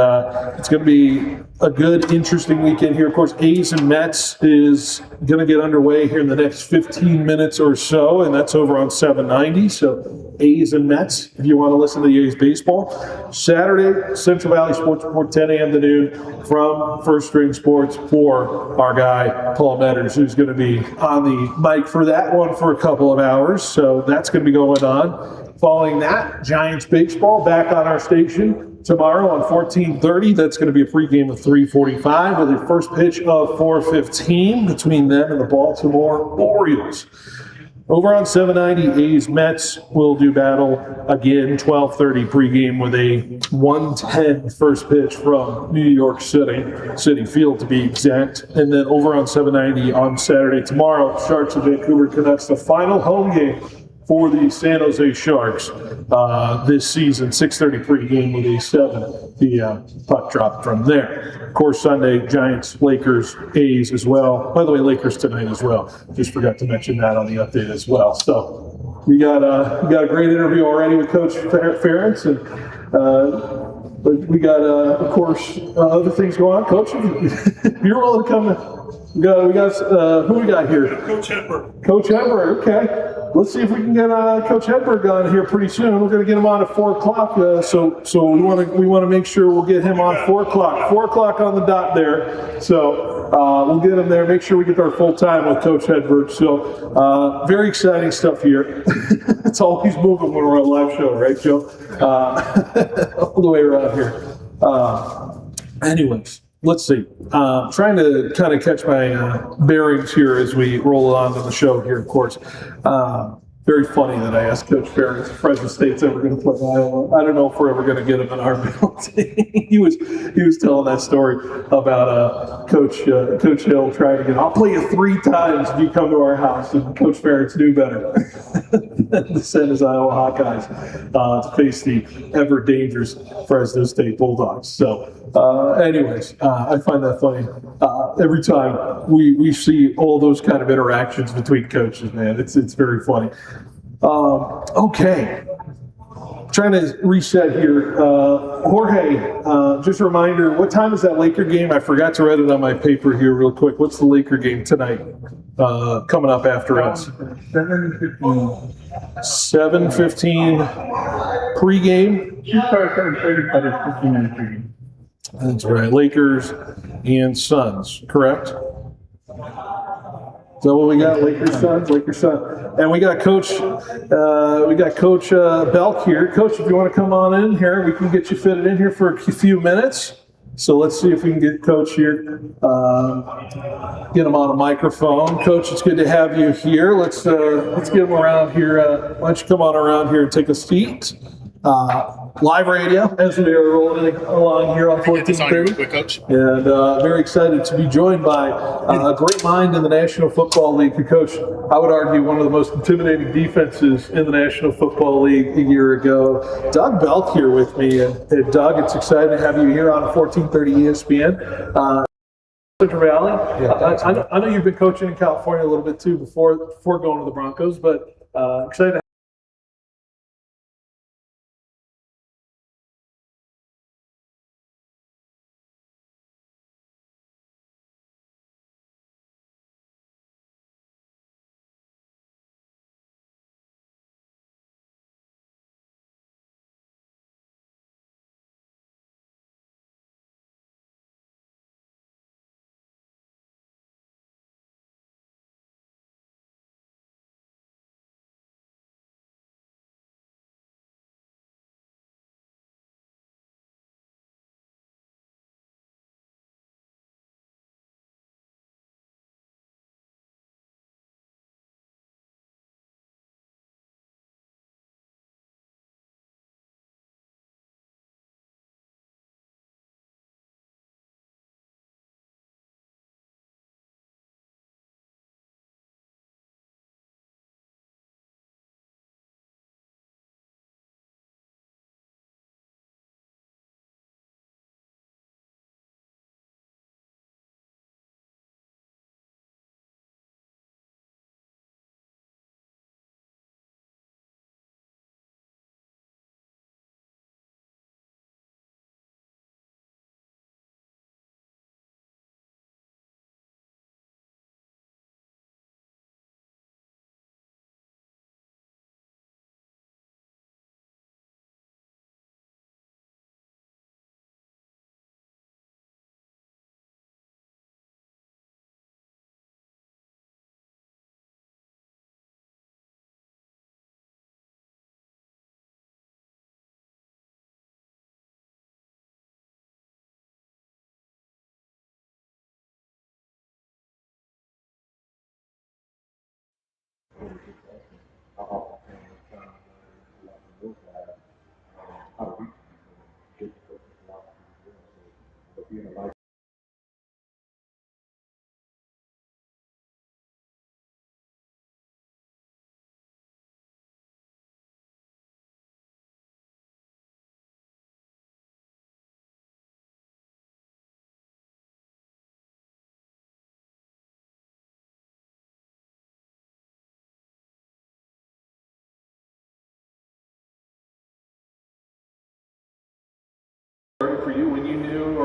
it's going to be a good, interesting weekend here. Of course, A's and Mets is going to get underway here in the next 15 minutes or so, and that's over on 790. So A's and Mets, if you want to listen to the A's baseball. Saturday, Central Valley Sports Report, 10 a.m. to noon from First String Sports for our guy, Paul Metters, who's going to be on the mic for that one for a couple of hours. So that's going to be going on. Following that, Giants baseball back on our station tomorrow on 1430. That's going to be a pregame of 3:45 with a first pitch of 4:15 between them and the Baltimore Orioles. Over on 790, A's Mets will do battle again, 12:30 pregame with a 1:10 first pitch from New York City Field to be exact. And then over on 790 on Saturday tomorrow, Sharks of Vancouver Canucks, the final home game for the San Jose Sharks this season, 6:30 pregame with a 7. The puck drop from there. Of course, Sunday, Giants, Lakers, A's as well. By the way, Lakers tonight as well. Just forgot to mention that on the update as well. So we got a great interview already with Coach Ferentz, and we got, of course, other things going on. Coach, you're willing to come. We got who we got here? Coach Hedberg. Coach Hedberg, okay. Let's see if we can get Coach Hedberg on here pretty soon. We're going to get him on at 4 o'clock. So we want to make sure we'll get him on 4 o'clock. 4 o'clock on the dot there. So we'll get him there. Make sure we get our full time with Coach Hedberg. So very exciting stuff here. It's always moving when we're on a live show, right, Joe? All the way around here. Anyways. Let's see. Trying to kind of catch my bearings here as we roll on to the show here, of course. Very funny that I asked Coach Ferentz if Fresno State's ever going to play Iowa. I don't know if we're ever going to get him in our building. He was telling that story about Coach Hill trying to get, I'll play you 3 times if you come to our house. And Coach Ferentz knew better than to send his Iowa Hawkeyes to face the ever dangerous Fresno State Bulldogs. So anyways, I find that funny. Every time we see all those kind of interactions between coaches, man, it's very funny. Okay. Trying to reset here. Jorge, just a reminder, what time is that Laker game? I forgot to write it on my paper here real quick. What's the Laker game tonight coming up after us? 7:15. 7:15 pregame. She starts 7:30, but it's 15 minutes pregame. That's right. Lakers and Suns, correct? So what we got? Lakers, Suns, and we got Coach Belk here. Coach, if you want to come on in here, we can get you fitted in here for a few minutes. So let's see if we can get Coach here, get him on a microphone. Coach, it's good to have you here. Let's get him around here. Why don't you come on around here and take a seat? Live radio as we are rolling along here on 1430. Coach. And very excited to be joined by a great mind in the National Football League. Coach, I would argue one of the most intimidating defenses in the National Football League a year ago. Doug Belk here with me. And Doug, it's exciting to have you here on 1430 ESPN. Central Valley. Yeah, I know you've been coaching in California a little bit too before going to the Broncos, but excited to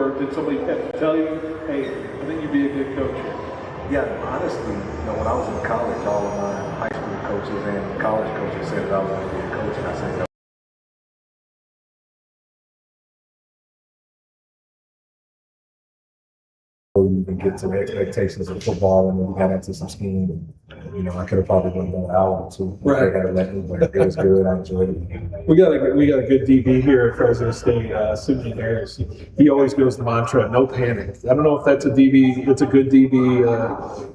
or did somebody have to tell you, hey, I think you'd be a good coach here? Yeah, honestly, when I was in college, all of my high school coaches and college coaches said that I was going to be a coach, and I said, we even get to the expectations of football, and then we got into some scheme. I could have probably been another hour or two. Right. They had to let me, but it was good. I enjoyed it. We got a good DB here at Fresno State, Simeon Harris. He always goes the mantra, no panic. I don't know if that's a DB, it's a good DB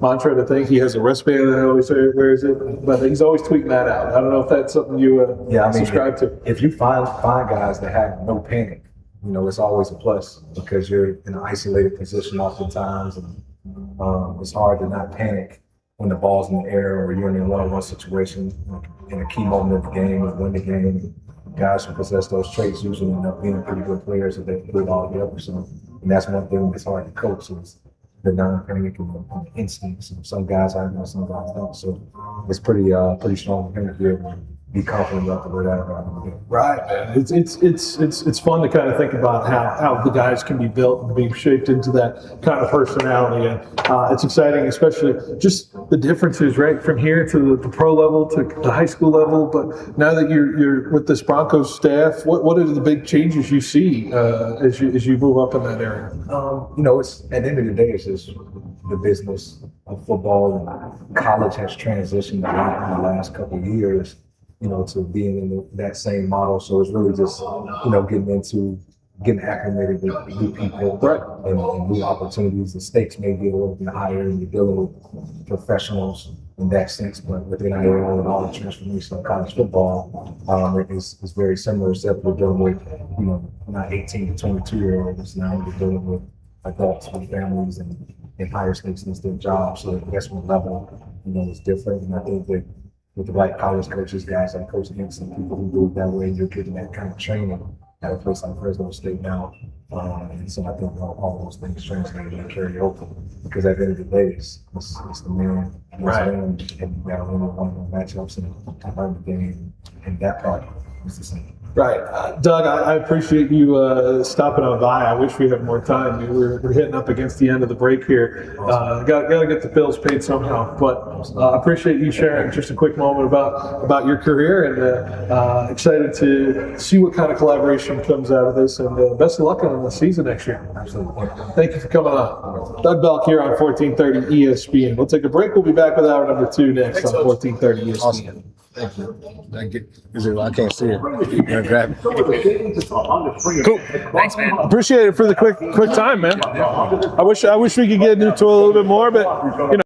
mantra to think. He has a wristband that always wears it, but he's always tweeting that out. I don't know if that's something you subscribe to. If you find guys that have no panic, it's always a plus because you're in an isolated position oftentimes, and it's hard to not panic when the ball's in the air or you're in a one-on-one situation in a key moment of the game or win the game. Guys who possess those traits usually end up being pretty good players if they put it all together. So, and that's one thing that's hard to coach is the non-panic and the instincts. And some guys have them, some guys don't. So it's pretty strong for him to be able to be confident enough to wear that around. Right, man. It's fun to kind of think about how the guys can be built and be shaped into that kind of personality, and it's exciting, especially just the differences, right, from here to the pro level to the high school level. But now that you're with this Broncos staff, what are the big changes you see as you move up in that area? It's at the end of the day, it's just the business of football, and college has transitioned a lot in the last couple of years. To being in that same model. So it's really just, getting acclimated with new people, right, and new opportunities. The stakes may be a little bit higher, and you're dealing with professionals in that sense, but with NIL and all the transformation of college football, it's very similar, except we're dealing with, not 18 to 22-year-olds. Now we're dealing with adults with families and higher stakes in their jobs. So the investment level, is different. And I think that with the right college coaches, guys like Coach Entz and people who do it that way, you're getting that kind of training at a place like Fresno State now. And so I think all those things translate and carry over. Because at the end of the day, it's the man, right, and you got to win one matchups and learn the game. And that part is the same. Right. Doug, I appreciate you stopping on by. I wish we had more time. We're hitting up against the end of the break here. Got to get the bills paid somehow. But I appreciate you sharing just a quick moment about your career, and excited to see what kind of collaboration comes out of this. And best of luck on the season next year. Absolutely. Thank you for coming on. Doug Belk here on 1430 ESPN. We'll take a break. We'll be back with hour number 2 next on 1430 ESPN. Awesome. Thank you. I can't see it. You're gonna grab it. Cool. Thanks, man. Appreciate it for the quick time, man. I wish we could get into it a little bit more, but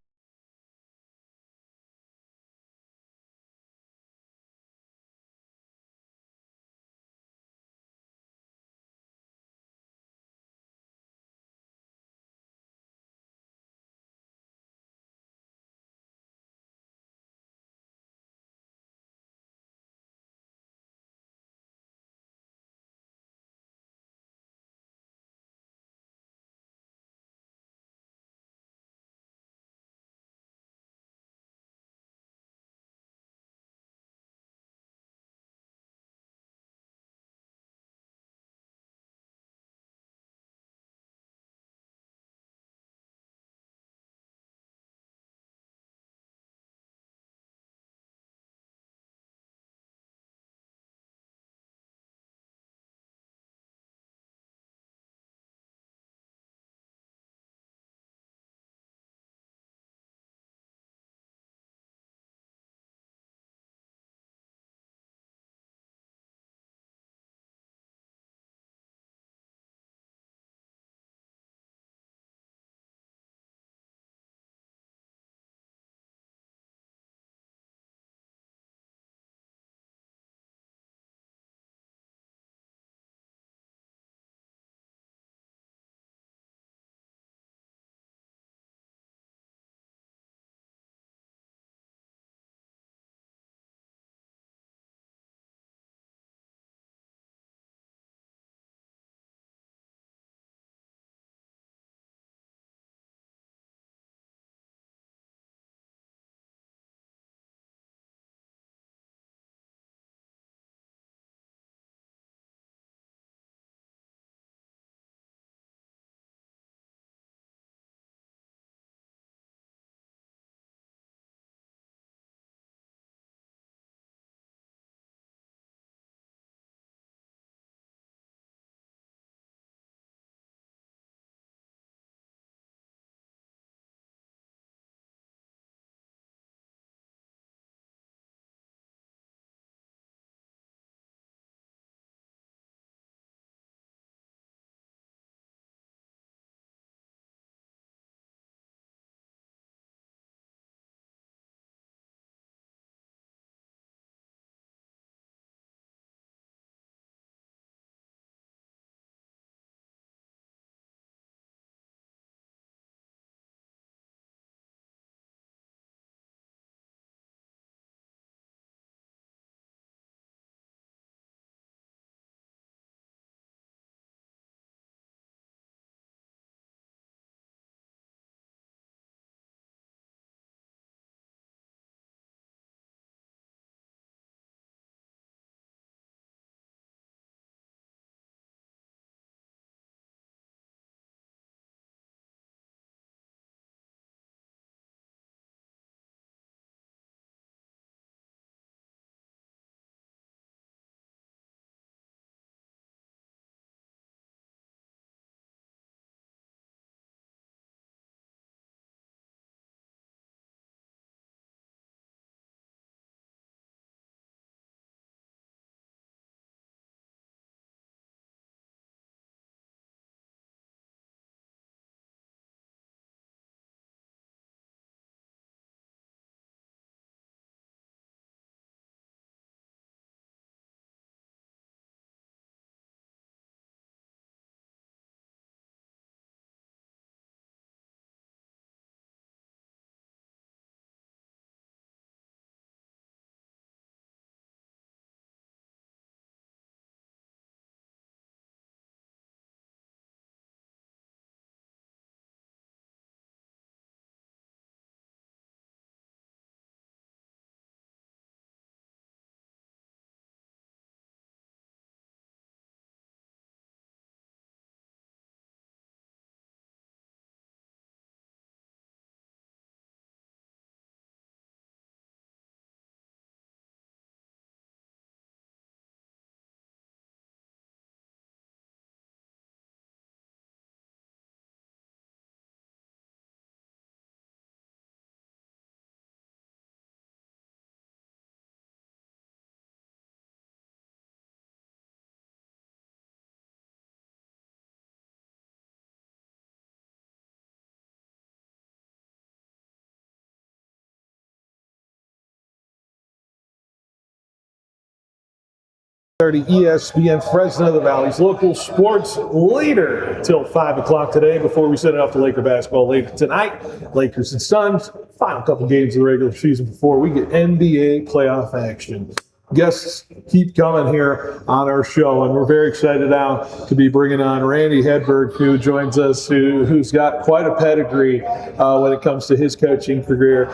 30 ESPN Fresno, the Valley's local sports leader till 5 o'clock today before we send it off to Laker basketball later tonight. Lakers and Suns, final couple games of the regular season before we get NBA playoff action. Guests keep coming here on our show, and we're very excited now to be bringing on Randy Hedberg, who joins us, who's got quite a pedigree when it comes to his coaching career.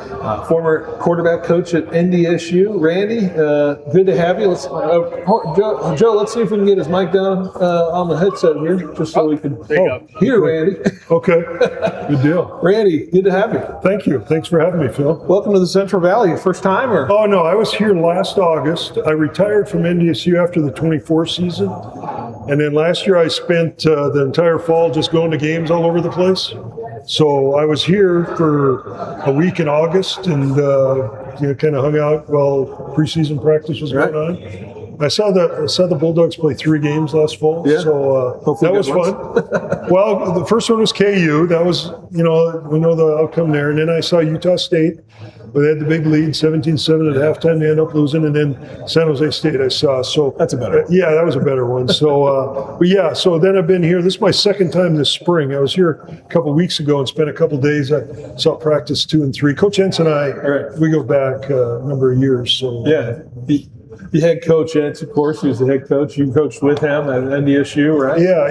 Former quarterback coach at NDSU. Randy, good to have you. Let's, Joe, let's see if we can get his mic down on the headset here, just so we can hear Randy. Okay, good deal. Randy, good to have you. Thank you. Thanks for having me, Phil. Welcome to the Central Valley. First time, or? Oh, no, I was here last August. I retired from NDSU after the 24 season. And then last year I spent the entire fall just going to games all over the place. So I was here for a week in August and kind of hung out while preseason practice was going on. I saw the Bulldogs play 3 games last fall, so that was fun. Well, the first one was KU. That was, we know the outcome there. And then I saw Utah State. They had the big lead, 17-7 at halftime. They ended up losing, and then San Jose State I saw. So that's a better one. Yeah, that was a better one. So, so then I've been here. This is my second time this spring. I was here a couple of weeks ago and spent a couple of days. I saw practice 2 and 3. Coach Entz and I, we go back a number of years. So yeah. You had Coach Entz, of course. He was the head coach. You coached with him at NDSU, right? Yeah.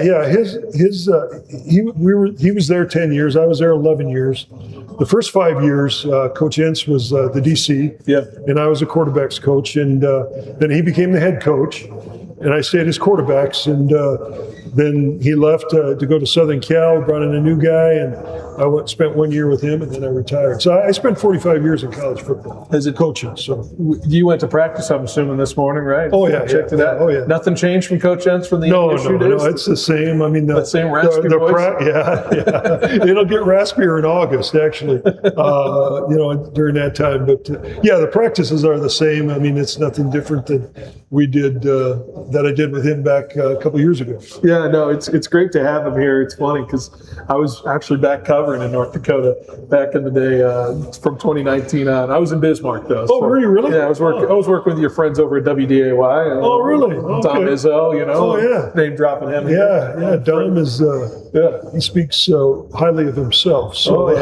He was there 10 years. I was there 11 years. The first 5 years, Coach Entz was the DC, and I was a quarterbacks coach. And then he became the head coach, and I stayed as quarterbacks. And then he left to go to Southern Cal, brought in a new guy, and I spent 1 year with him, and then I retired. So I spent 45 years in college football as a coaching. So you went to practice, I'm assuming, this morning, right? Oh yeah, checked it out. Oh yeah. Nothing changed from Coach Entz from the NDSU days? No, it's the same. I mean, the same raspy voice. Yeah. It'll get raspier in August, actually. During that time. But the practices are the same. I mean, it's nothing different than we did that I did with him back a couple years ago. Yeah, no, it's great to have him here. It's funny because I was actually back covering in North Dakota back in the day from 2019 on. I was in Bismarck though. Oh, were you really? Yeah, I was working with your friends over at WDAY. Oh, really? Tom Izzo, Oh, yeah. Name dropping him. Yeah. Dom is. He speaks highly of himself. So,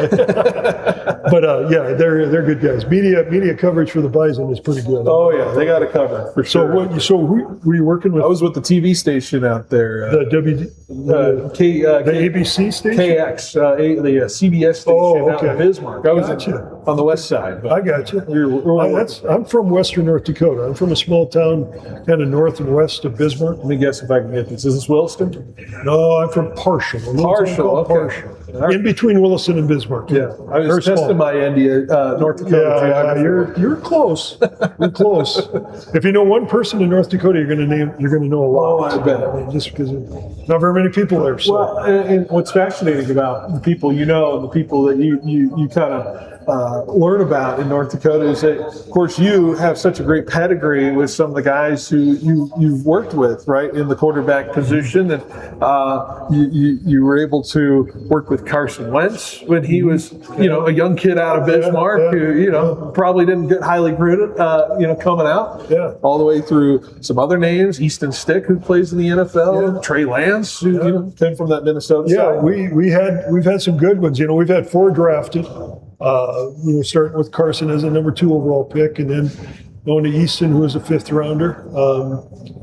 but they're good guys. Media coverage for the Bison is pretty good. Oh yeah, they got it covered for sure. So who were you working with? I was with the TV station out there. The ABC station? KX, the CBS station out in Bismarck. I was on the west side. I got you. I'm from Western North Dakota. I'm from a small town kind of north and west of Bismarck. Let me guess if I can get this. Is this Williston? No, I'm from Parshall. Parshall. In between Williston and Bismarck. Yeah, I was testing my North Dakota geography. You're close. You're close. If you know one person in North Dakota, you're going to know a lot. Oh, I bet. Just because not very many people there. So. Well, and what's fascinating about the people you know and the people that you kind of learn about in North Dakota is that, of course, you have such a great pedigree with some of the guys who you've worked with, right, in the quarterback position, and you were able to work with Carson Wentz when he was, a young kid out of Bismarck who, probably didn't get highly recruited, coming out, all the way through some other names, Easton Stick, who plays in the NFL, Trey Lance, who came from that Minnesota side. We've had some good ones. We've had 4 drafted. Starting with Carson as a number 2 overall pick, and then going to Easton, who was a 5th rounder.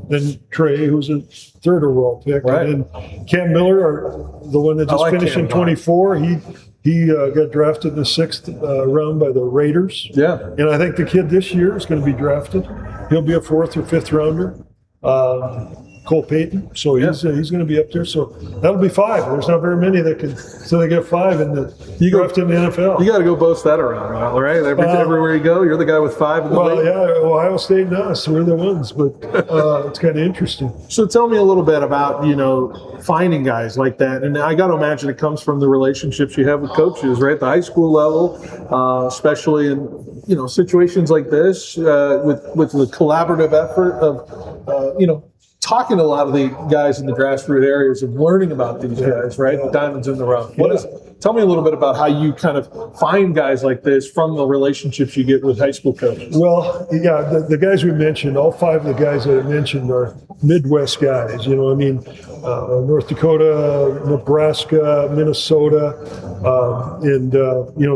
Then Trey, who was a 3rd overall pick, and then Cam Miller, the one that just finished in 24. He got drafted in the 6th round by the Raiders. Yeah, and I think the kid this year is going to be drafted. He'll be a 4th or 5th rounder. Cole Payton, so he's going to be up there. So that'll be 5. There's not very many that can. So they get 5 in the draft in the NFL. You got to go boast that around, right? Everywhere you go, you're the guy with 5 in the league. Ohio State and us, we're the ones, but it's kind of interesting. So tell me a little bit about finding guys like that, and I got to imagine it comes from the relationships you have with coaches, right? At the high school level, especially in situations like this, with the collaborative effort of talking to a lot of the guys in the grassroots areas and learning about these guys, right? The diamonds in the rough. What Tell me a little bit about how you kind of find guys like this from the relationships you get with high school coaches. Well, yeah, the guys we mentioned, all 5 of the guys that I mentioned are Midwest guys. North Dakota, Nebraska, Minnesota,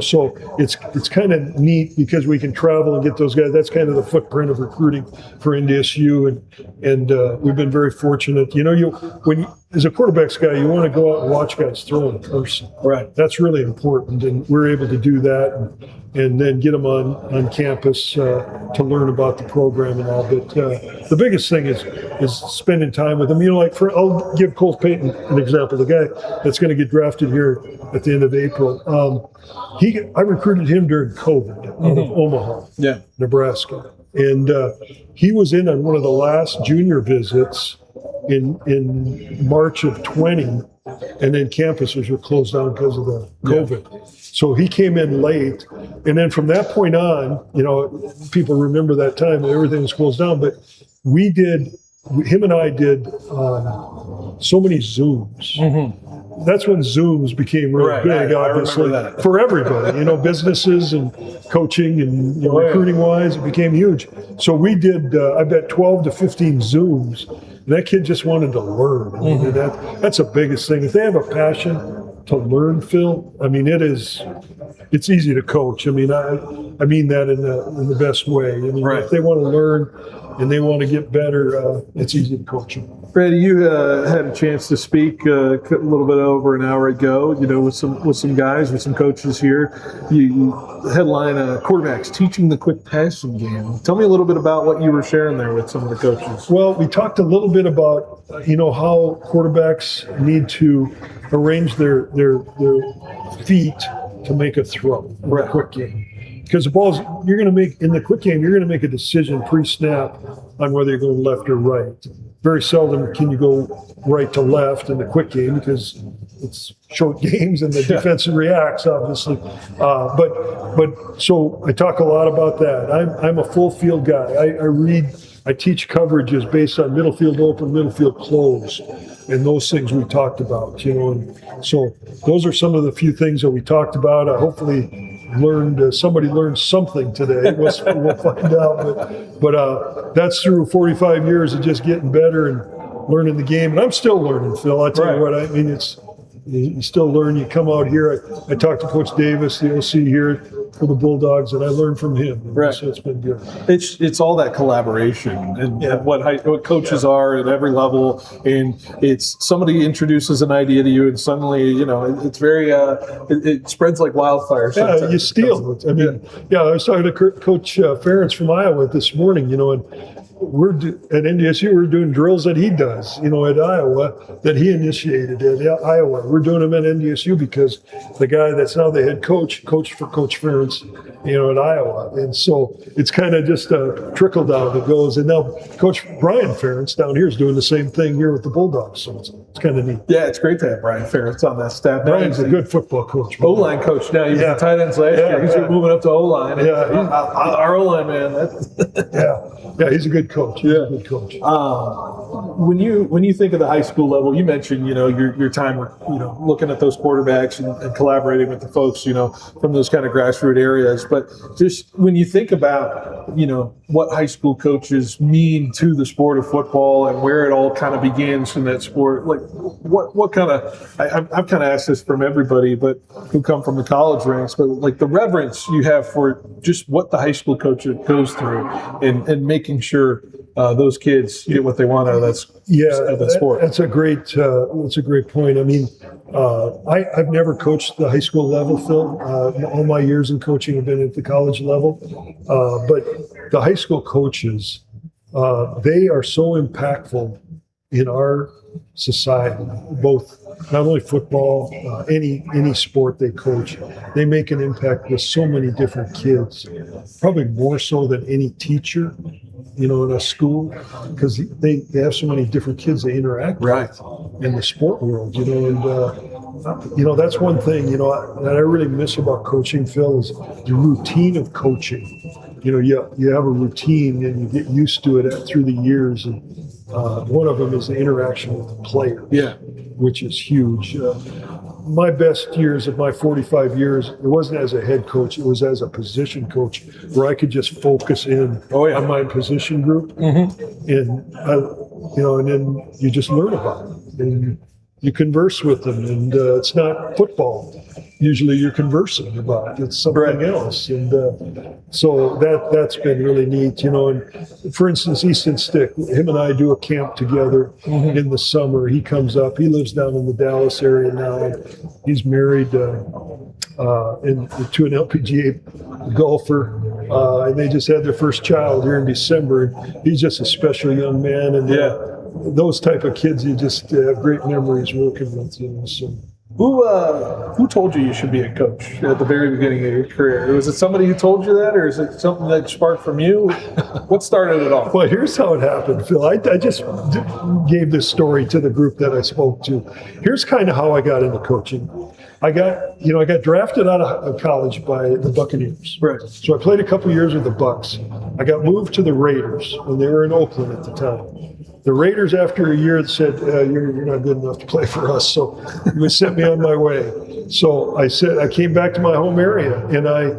so it's kind of neat because we can travel and get those guys. That's kind of the footprint of recruiting for NDSU, and we've been very fortunate. As a quarterbacks guy, you want to go out and watch guys throw in person. Right. That's really important, and we're able to do that, and then get them on campus to learn about the program and all. But the biggest thing is spending time with them. I'll give Colt Payton an example. The guy that's going to get drafted here at the end of April. I recruited him during COVID out of Omaha, Nebraska, and he was in on one of the last junior visits in March of 20, and then campuses were closed down because of the COVID. Yeah. So he came in late, and then from that point on, people remember that time when everything was closed down. But him and I did so many Zooms. Mm-hmm. That's when Zooms became really big, obviously, for everybody, businesses and coaching and recruiting wise, it became huge. So we did, I bet 12 to 15 Zooms. And that kid just wanted to learn. That's the biggest thing. If they have a passion to learn, Phil, it's easy to coach. I mean that in the best way. If they want to learn and they want to get better, it's easy to coach them. Brady, you had a chance to speak a little bit over an hour ago, with some guys, with some coaches here. You headline quarterbacks teaching the quick passing game. Tell me a little bit about what you were sharing there with some of the coaches. Well, we talked a little bit about how quarterbacks need to arrange their feet to make a throw in the quick game. Because the ball's in the quick game, you're going to make a decision pre-snap on whether you're going left or right. Very seldom can you go right to left in the quick game because it's short games and the defense reacts, obviously. But so I talk a lot about that. I'm a full field guy. I teach coverages based on middle field open, middle field closed, and those things we talked about. And so those are some of the few things that we talked about. I hopefully somebody learned something today. We'll find out. But that's through 45 years of just getting better and learning the game. And I'm still learning, Phil. I tell you what, you still learn. You come out here. I talked to Coach Davis, the OC here for the Bulldogs, and I learned from him. So it's been good. It's all that collaboration and what coaches are at every level. And it's somebody introduces an idea to you, and suddenly it's very it spreads like wildfire. Yeah, you steal it. I was talking to Coach Ferentz from Iowa this morning. And we're at NDSU, we're doing drills that he does, at Iowa, that he initiated at Iowa. We're doing them at NDSU because the guy that's now the head coach for Coach Ferentz, at Iowa. And so it's kind of just a trickle down that goes. And now Coach Brian Ferentz down here is doing the same thing here with the Bulldogs. So it's kind of neat. Yeah, it's great to have Brian Ferentz on that staff. Brian's a good football coach. O-line coach now. He was the tight ends last year. He's moving up to O-line. Yeah, our O-line man. Yeah, he's a good coach. When you think of the high school level, you mentioned your time looking at those quarterbacks and collaborating with the folks from those kind of grassroots areas. But just when you think about what high school coaches mean to the sport of football and where it all kind of begins in that sport, like what kind of I've kind of asked this from everybody, but who come from the college ranks, but like the reverence you have for just what the high school coach goes through and making sure those kids get what they want out of that sport. That's a great point. I've never coached the high school level, Phil. All my years in coaching have been at the college level. But the high school coaches, they are so impactful in our society, both not only football, any sport they coach. They make an impact with so many different kids, probably more so than any teacher, in a school, because they have so many different kids they interact with in the sport world, and that's one thing, that I really miss about coaching, Phil, is the routine of coaching. You have a routine and you get used to it through the years, and one of them is the interaction with the player, which is huge. my best years of my 45 years, it wasn't as a head coach, it was as a position coach where I could just focus in on my position group. And and then you just learn about it and you converse with them, and it's not football. Usually you're conversing about. It's something else. And so that's been really neat, and for instance, Easton Stick, him and I do a camp together in the summer. He comes up, he lives down in the Dallas area now. He's married to an LPGA golfer. And they just had their first child here in December. He's just a special young man. And those type of kids, you just have great memories working with. So. Who told you should be a coach at the very beginning of your career? Was it somebody who told you that, or is it something that sparked from you? What started it all? Well, here's how it happened, Phil. I just gave this story to the group that I spoke to. Here's kind of how I got into coaching. I got drafted out of college by the Buccaneers. Right. So I played a couple years with the Bucs. I got moved to the Raiders when they were in Oakland at the time. The Raiders, after a year, said, you're not good enough to play for us. So they sent me on my way. So I came back to my home area and I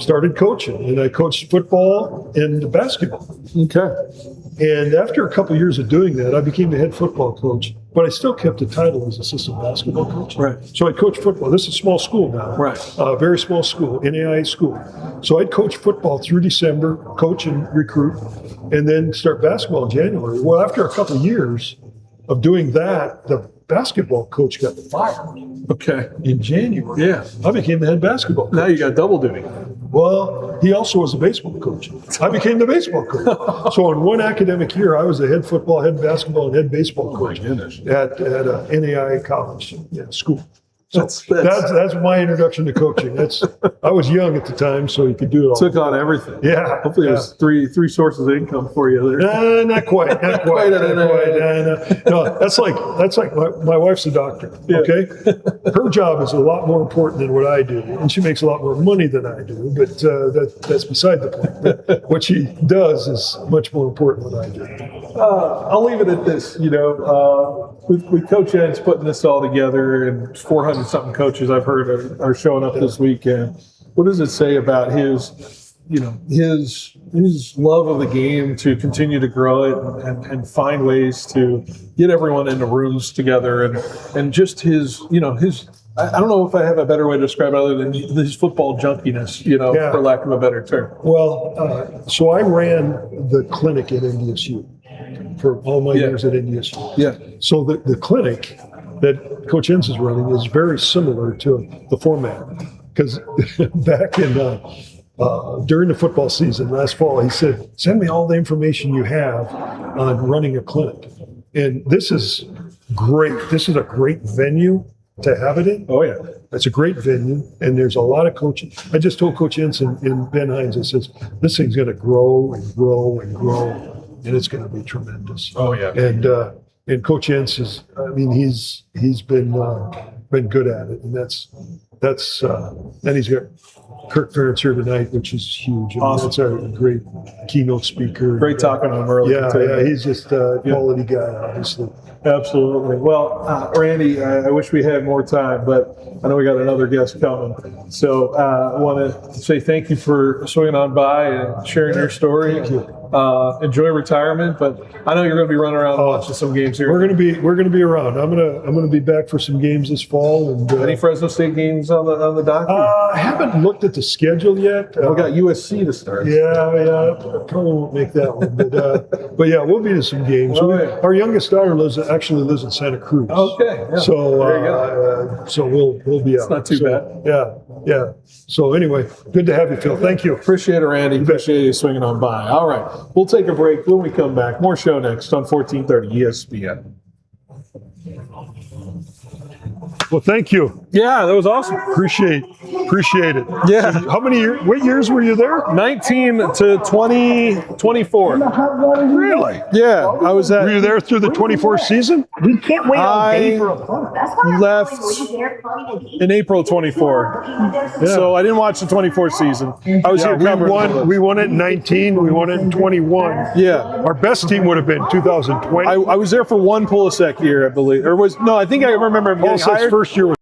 started coaching. And I coached football and basketball. Okay. And after a couple of years of doing that, I became the head football coach. But I still kept the title as assistant basketball coach. Right. So I coach football. This is a small school now. Right. Very small school, NAIA school. So I'd coach football through December, coach and recruit, and then start basketball in January. Well, after a couple of years of doing that, the basketball coach got fired. Okay. In January. Yeah. I became the head basketball coach. Now you got double duty. Well, he also was a baseball coach. I became the baseball coach. So in one academic year, I was the head football, head basketball, and head baseball coach at a NAIA college school. So that's my introduction to coaching. I was young at the time, so you could do it all. Took on everything. Yeah. Hopefully it was three sources of income for you there. Not quite. Not quite. No, that's like my wife's a doctor. Okay, her job is a lot more important than what I do, and she makes a lot more money than I do. But that's beside the point. But what she does is much more important than I do. I'll leave it at this. With Coach Entz putting this all together, and 400-something coaches I've heard are showing up this weekend. What does it say about his love of the game to continue to grow it and find ways to get everyone in the rooms together and just his I don't know if I have a better way to describe it other than his football junkiness, for lack of a better term. Well, so I ran the clinic at NDSU for all my years at NDSU. Yeah. So the clinic that Coach Entz is running is very similar to the format. Because back in during the football season last fall, he said, "Send me all the information you have on running a clinic." And this is great. This is a great venue to have it in. Oh yeah. It's a great venue, and there's a lot of coaching. I just told Coach Entz and Ben Hines, I says, this thing's going to grow and grow and grow, and it's going to be tremendous. Oh yeah. And Coach Entz is, he's been good at it, and that's and he's got Kirk Ferentz here tonight, which is huge. Awesome. That's our great keynote speaker. Great talking to him earlier. Yeah, he's just a quality guy, obviously. Absolutely. Well, Randy, I wish we had more time, but I know we got another guest coming. So I want to say thank you for swinging on by and sharing your story. Thank you. Enjoy retirement, but I know you're going to be running around watching some games here. We're going to be around. I'm going to be back for some games this fall. And any Fresno State games on the docket? I haven't looked at the schedule yet. We got USC to start. Yeah, probably won't make that one, but yeah, we'll be to some games. Our youngest daughter actually lives in Santa Cruz. Okay, yeah. So there you go. So we'll be out. It's not too bad. Yeah. So anyway, good to have you, Phil. Thank you. Appreciate it, Randy. Appreciate you swinging on by. All right, we'll take a break. When we come back, more show next on 1430 ESPN. Well, thank you. Yeah, that was awesome. Appreciate it. Yeah. So how many years? What years were you there? 19 to 24. Really? Yeah, I was at. Were you there through the 24 season? We can't wait all day I for a phone. left in April 24. So I didn't watch the 24 season. I was here covering. We won it in 19. We won it in 21. Yeah. Our best team would have been 2020. I was there for one Pulisic year, I believe. I think I remember him getting Pulisic's hired. first year was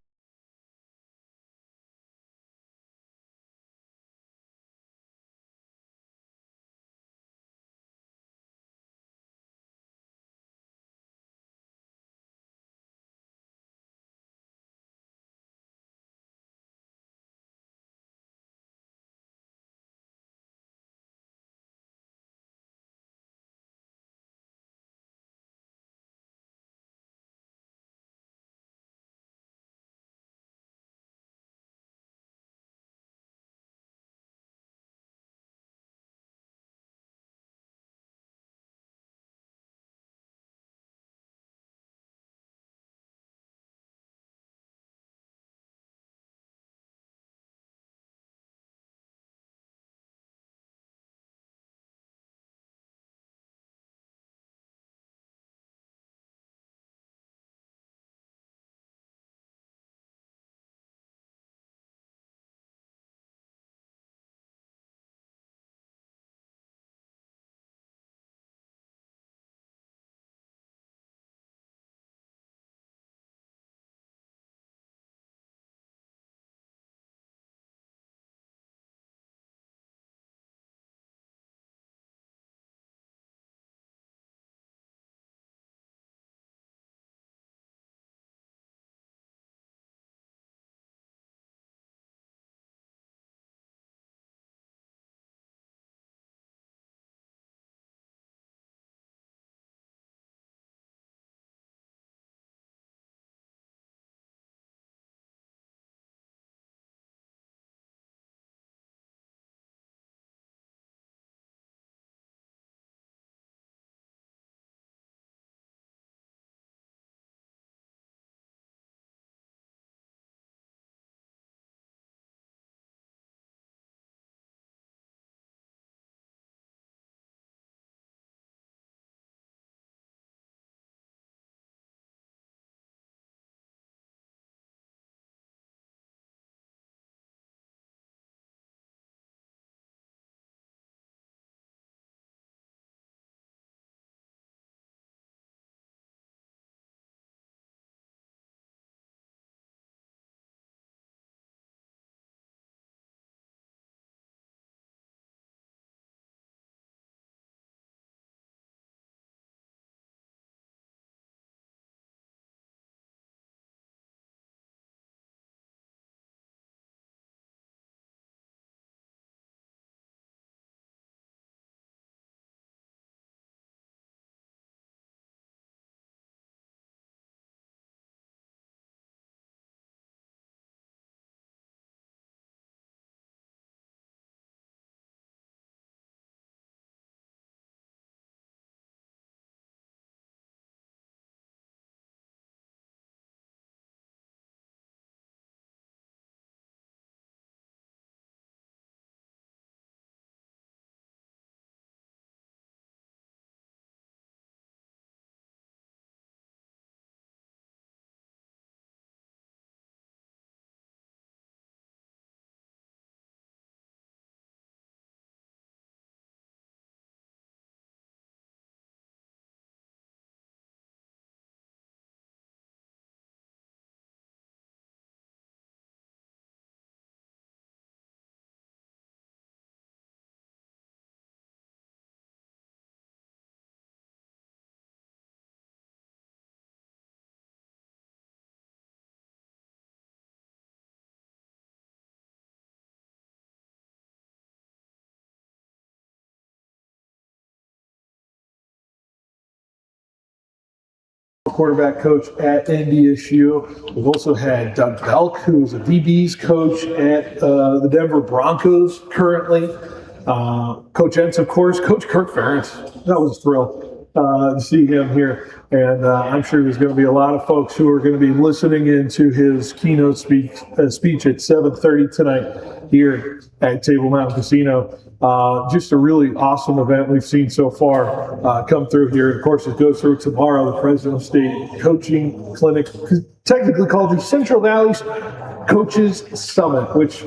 quarterback coach at NDSU. We've also had Doug Belk, who's a DB's coach at the Denver Broncos currently. Coach Entz, of course, Coach Kirk Ferentz. That was a thrill to see him here. And I'm sure there's going to be a lot of folks who are going to be listening into his keynote speech at 7:30 tonight here at Table Mountain Casino. Just a really awesome event we've seen so far come through here. Of course, it goes through tomorrow, the Fresno State Coaching Clinic, technically called the Central Valley's Coaches Summit, which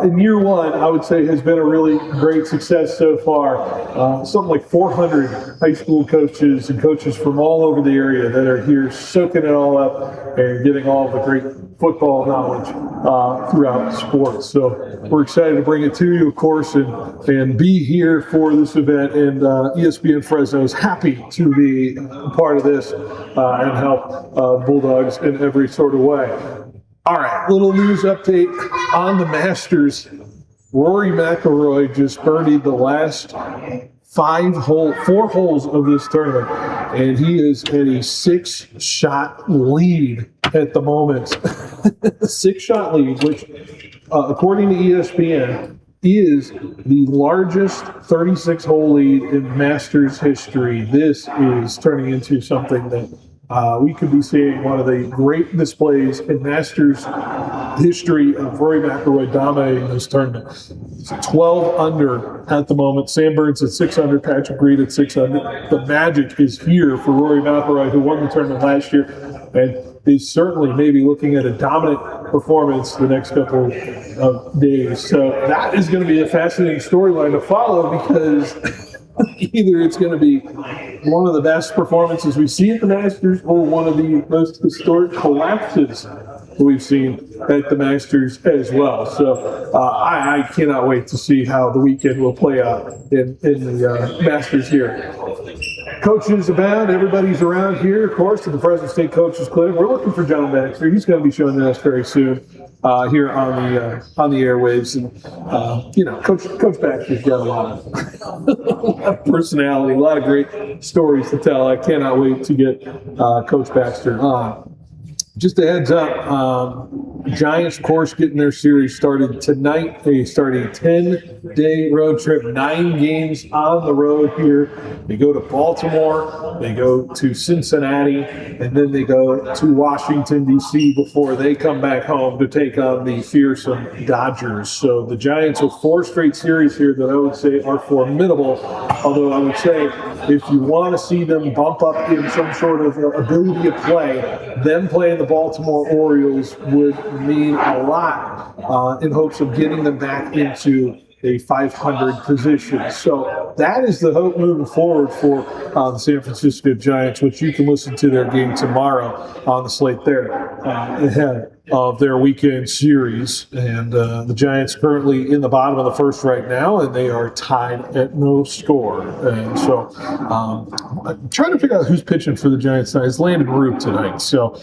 in year one, I would say has been a really great success so far. Something like 400 high school coaches and coaches from all over the area that are here soaking it all up and getting all the great football knowledge throughout sports. So we're excited to bring it to you, of course, and be here for this event. And ESPN Fresno is happy to be part of this and help Bulldogs in every sort of way. All right, little news update on the Masters. Rory McIlroy just birdied the last 4 holes of this tournament, and he is at a 6-shot lead at the moment. 6-shot lead, which, according to ESPN, is the largest 36-hole lead in Masters history. This is turning into something that we could be seeing one of the great displays in Masters history of Rory McIlroy dominating this tournament. It's 12 under at the moment. Sam Burns at 6 under, Patrick Reed at 6 under. The magic is here for Rory McIlroy, who won the tournament last year, and is certainly maybe looking at a dominant performance the next couple of days. So that is going to be a fascinating storyline to follow, because either it's going to be one of the best performances we see at the Masters or one of the most historic collapses we've seen at the Masters as well. So I cannot wait to see how the weekend will play out in the Masters here. Coaches abound. Everybody's around here, of course, at the Fresno State Coaches Clinic. We're looking for John Baxter. He's going to be showing us very soon here on the airwaves. And Coach Baxter's got a lot of personality, a lot of great stories to tell. I cannot wait to get Coach Baxter on. Just a heads up, Giants, of course, getting their series started tonight. They start a 10-day road trip, 9 games on the road here. They go to Baltimore, they go to Cincinnati, and then they go to Washington, D.C. before they come back home to take on the fearsome Dodgers. So the Giants have 4 straight series here that I would say are formidable, although I would say if you want to see them bump up in some sort of ability to play, them playing the Baltimore Orioles would mean a lot in hopes of getting them back into a 500 position. So that is the hope moving forward for the San Francisco Giants, which you can listen to their game tomorrow on the slate there ahead of their weekend series. And the Giants currently in the bottom of the first right now, and they are tied at no score. And so I'm trying to figure out who's pitching for the Giants tonight. It's Landon Roop tonight. So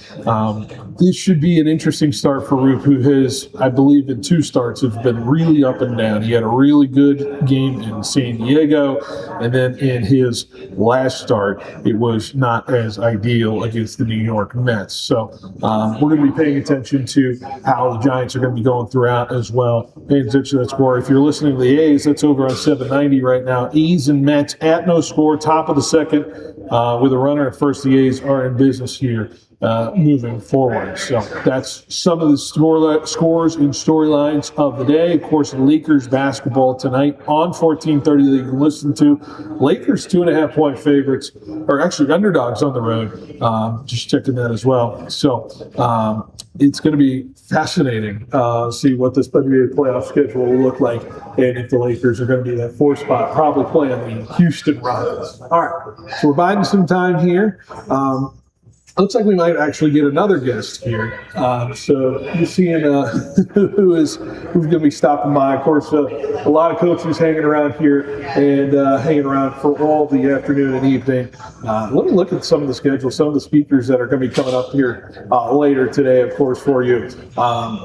this should be an interesting start for Roop, who has, I believe, in 2 starts have been really up and down. He had a really good game in San Diego, and then in his last start, it was not as ideal against the New York Mets. So we're going to be paying attention to how the Giants are going to be going throughout as well. Paying attention to that score. If you're listening to the A's, that's over on 790 right now. A's and Mets at no score, top of the second, with a runner at first. The A's are in business here moving forward. So that's some of the scores and storylines of the day. Of course, Lakers basketball tonight on 1430 that you can listen to. Lakers 2.5-point favorites, or actually underdogs on the road. Just checking that as well. So it's going to be fascinating to see what this NBA playoff schedule will look like, and if the Lakers are going to be that 4 spot, probably playing the Houston Rockets. All right, so we're biding some time here. Looks like we might actually get another guest here. So you're seeing who's going to be stopping by. Of course, a lot of coaches hanging around here and hanging around for all the afternoon and evening. Let me look at some of the schedule, some of the speakers that are going to be coming up here later today, of course, for you.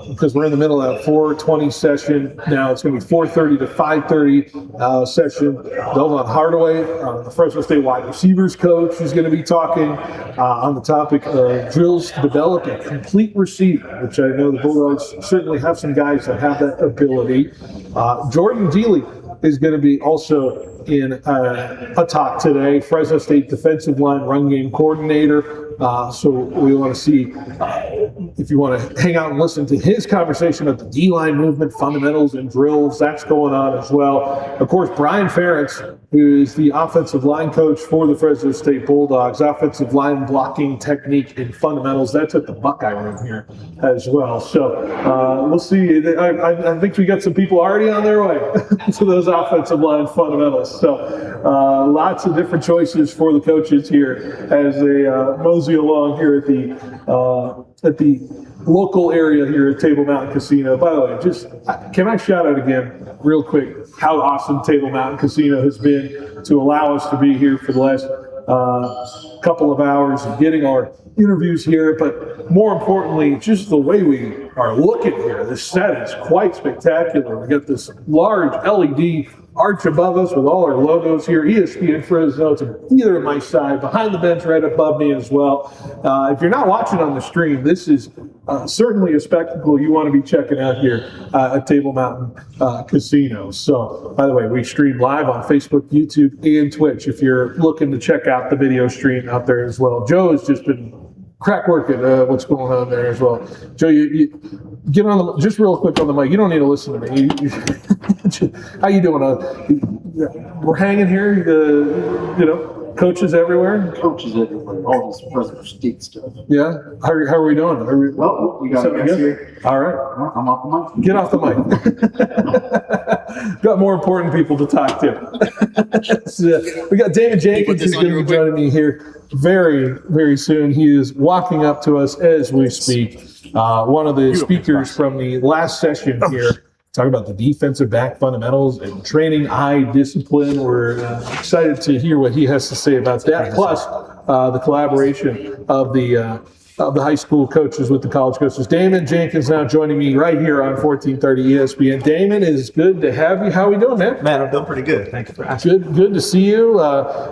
Because we're in the middle of that 4:20 session. Now it's going to be 4:30 to 5:30 session. Delvon Hardaway, the Fresno State wide receivers coach, is going to be talking on the topic of drills to develop a complete receiver, which I know the Bulldogs certainly have some guys that have that ability. Jordan Deely is going to be also in a talk today. Fresno State defensive line run game coordinator. So we want to see if you want to hang out and listen to his conversation about the D-line movement, fundamentals, and drills. That's going on as well. Of course, Brian Ferentz, who is the offensive line coach for the Fresno State Bulldogs, offensive line blocking technique and fundamentals. That's at the Buckeye room here as well. So we'll see. I think we got some people already on their way to those offensive line fundamentals. So lots of different choices for the coaches here as they mosey along here at the local area here at Table Mountain Casino. By the way, just can I shout out again real quick how awesome Table Mountain Casino has been to allow us to be here for the last couple of hours and getting our interviews here, but more importantly, just the way we are looking here. This set is quite spectacular. We got this large LED arch above us with all our logos here. ESPN Fresno to either of my side, behind the bench right above me as well. If you're not watching on the stream, this is certainly a spectacle you want to be checking out here at Table Mountain Casino. So, by the way, we stream live on Facebook, YouTube, and Twitch if you're looking to check out the video stream out there as well. Joe has just been crack working what's going on there as well. Joe, you get on the, just real quick on the mic. You don't need to listen to me. How you doing? We're hanging here, coaches everywhere. Coaches everywhere, all this Fresno State stuff. Yeah. How are we doing? Well, we got guys here. All right. I'm off the mic. Get off the mic. Got more important people to talk to. So, we got David Jenkins who's going to be joining me here very, very soon. He is walking up to us as we speak. One of the speakers from the last session here, talking about the defensive back fundamentals and training eye discipline. We're excited to hear what he has to say about that. Plus, the collaboration of the high school coaches with the college coaches. Damon Jenkins now joining me right here on 1430 ESPN. Damon, it's good to have you. How are we doing, man? Man, I'm doing pretty good. Thank you for asking. Good to see you.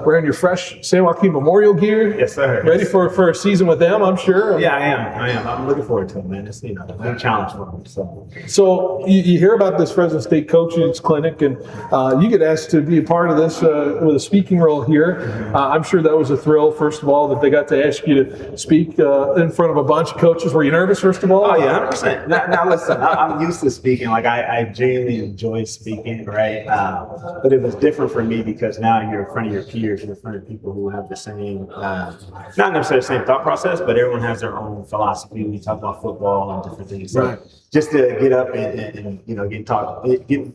Wearing your fresh San Joaquin Memorial gear. Yes, sir. Ready for a season with them, I'm sure. Yeah, I am. I'm looking forward to it, man. It's a new challenge for me. So you hear about this Fresno State Coaches Clinic, and you get asked to be a part of this with a speaking role here. I'm sure that was a thrill, first of all, that they got to ask you to speak in front of a bunch of coaches. Were you nervous, first of all? Oh, yeah, 100%. Now listen, I'm used to speaking. Like, I genuinely enjoy speaking, right? But it was different for me because now you're in front of your peers, you're in front of people who have the same, not necessarily the same thought process, but everyone has their own philosophy. We talk about football and different things. So just to get up and get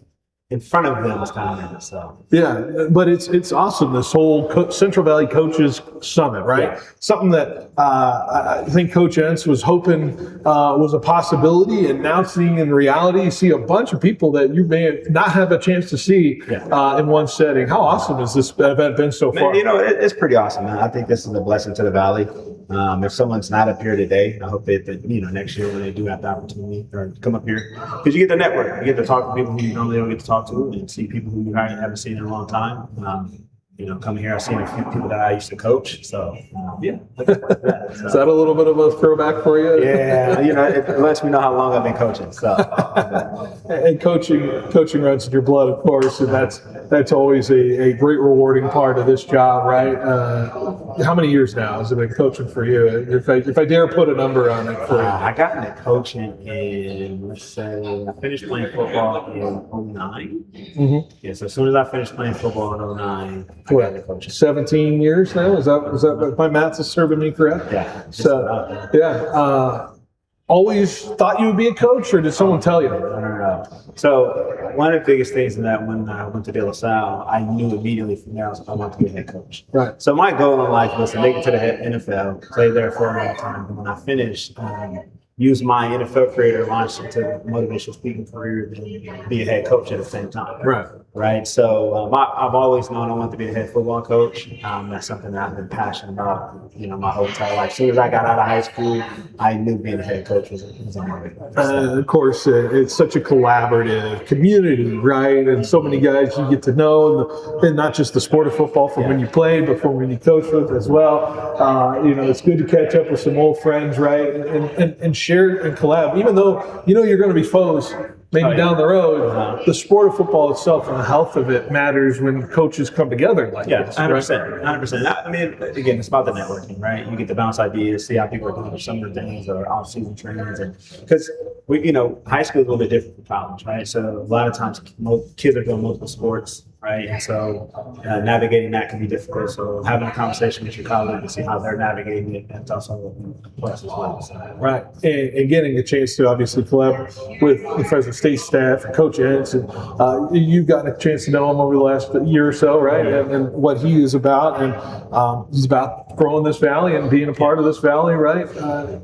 in front of them is kind of nervous. So yeah, but it's awesome. This whole Central Valley Coaches Summit, right? Yeah. Something that I think Coach Entz was hoping was a possibility, and now seeing in reality, you see a bunch of people that you may not have a chance to see in one setting. How awesome has this event been so far? Man, it's pretty awesome, man. I think this is a blessing to the Valley. If someone's not up here today, I hope that next year when they do have the opportunity or come up here, because you get the network, you get to talk to people who you normally don't get to talk to, and see people who you haven't seen in a long time. Coming here, I've seen a few people that I used to coach. So, looking forward to that. So. Is that a little bit of a throwback for you? Yeah, it lets me know how long I've been coaching. So, and coaching runs in your blood, of course, and that's always a great rewarding part of this job, right? How many years now has it been coaching for you? If I dare put a number on it for you. I got into coaching in, let's say, I finished playing football in 09. Mm-hmm. Yeah, so as soon as I finished playing football in 09, I got into coaching. 17 years now? Is that my math is serving me correct? Yeah. So, always thought you would be a coach, or did someone tell you? No. So one of the biggest things in that when I went to De La Salle, I knew immediately from there I wanted to be a head coach. Right. So my goal in life was to make it to the NFL, play there for a long time. But when I finished, use my NFL career to launch into a motivational speaking career than be a head coach at the same time. Right. Right. So I've always known I want to be a head football coach. That's something that I've been passionate about, my whole entire life. As soon as I got out of high school, I knew being a head coach was a motivator. Of course, it's such a collaborative community, right? And so many guys you get to know, and not just the sport of football from when you played, but from when you coached with as well. It's good to catch up with some old friends, right? And share and collab, even though you're going to be foes. Maybe down the road, the sport of football itself and the health of it matters when coaches come together like this. 100%. 100%. I mean, again, it's about the networking, right? You get to bounce ideas, see how people are doing summer things or off-season trainings, and because high school is a little bit different from college, right? So a lot of times, kids are doing multiple sports, right? And so navigating that can be difficult. So having a conversation with your colleague to see how they're navigating it, that's also a plus as well. So. Right, and getting a chance to obviously collab with the Fresno State staff and Coach Entz, and you've gotten a chance to know him over the last year or so, right? And what he is about, and he's about growing this valley and being a part of this valley, right?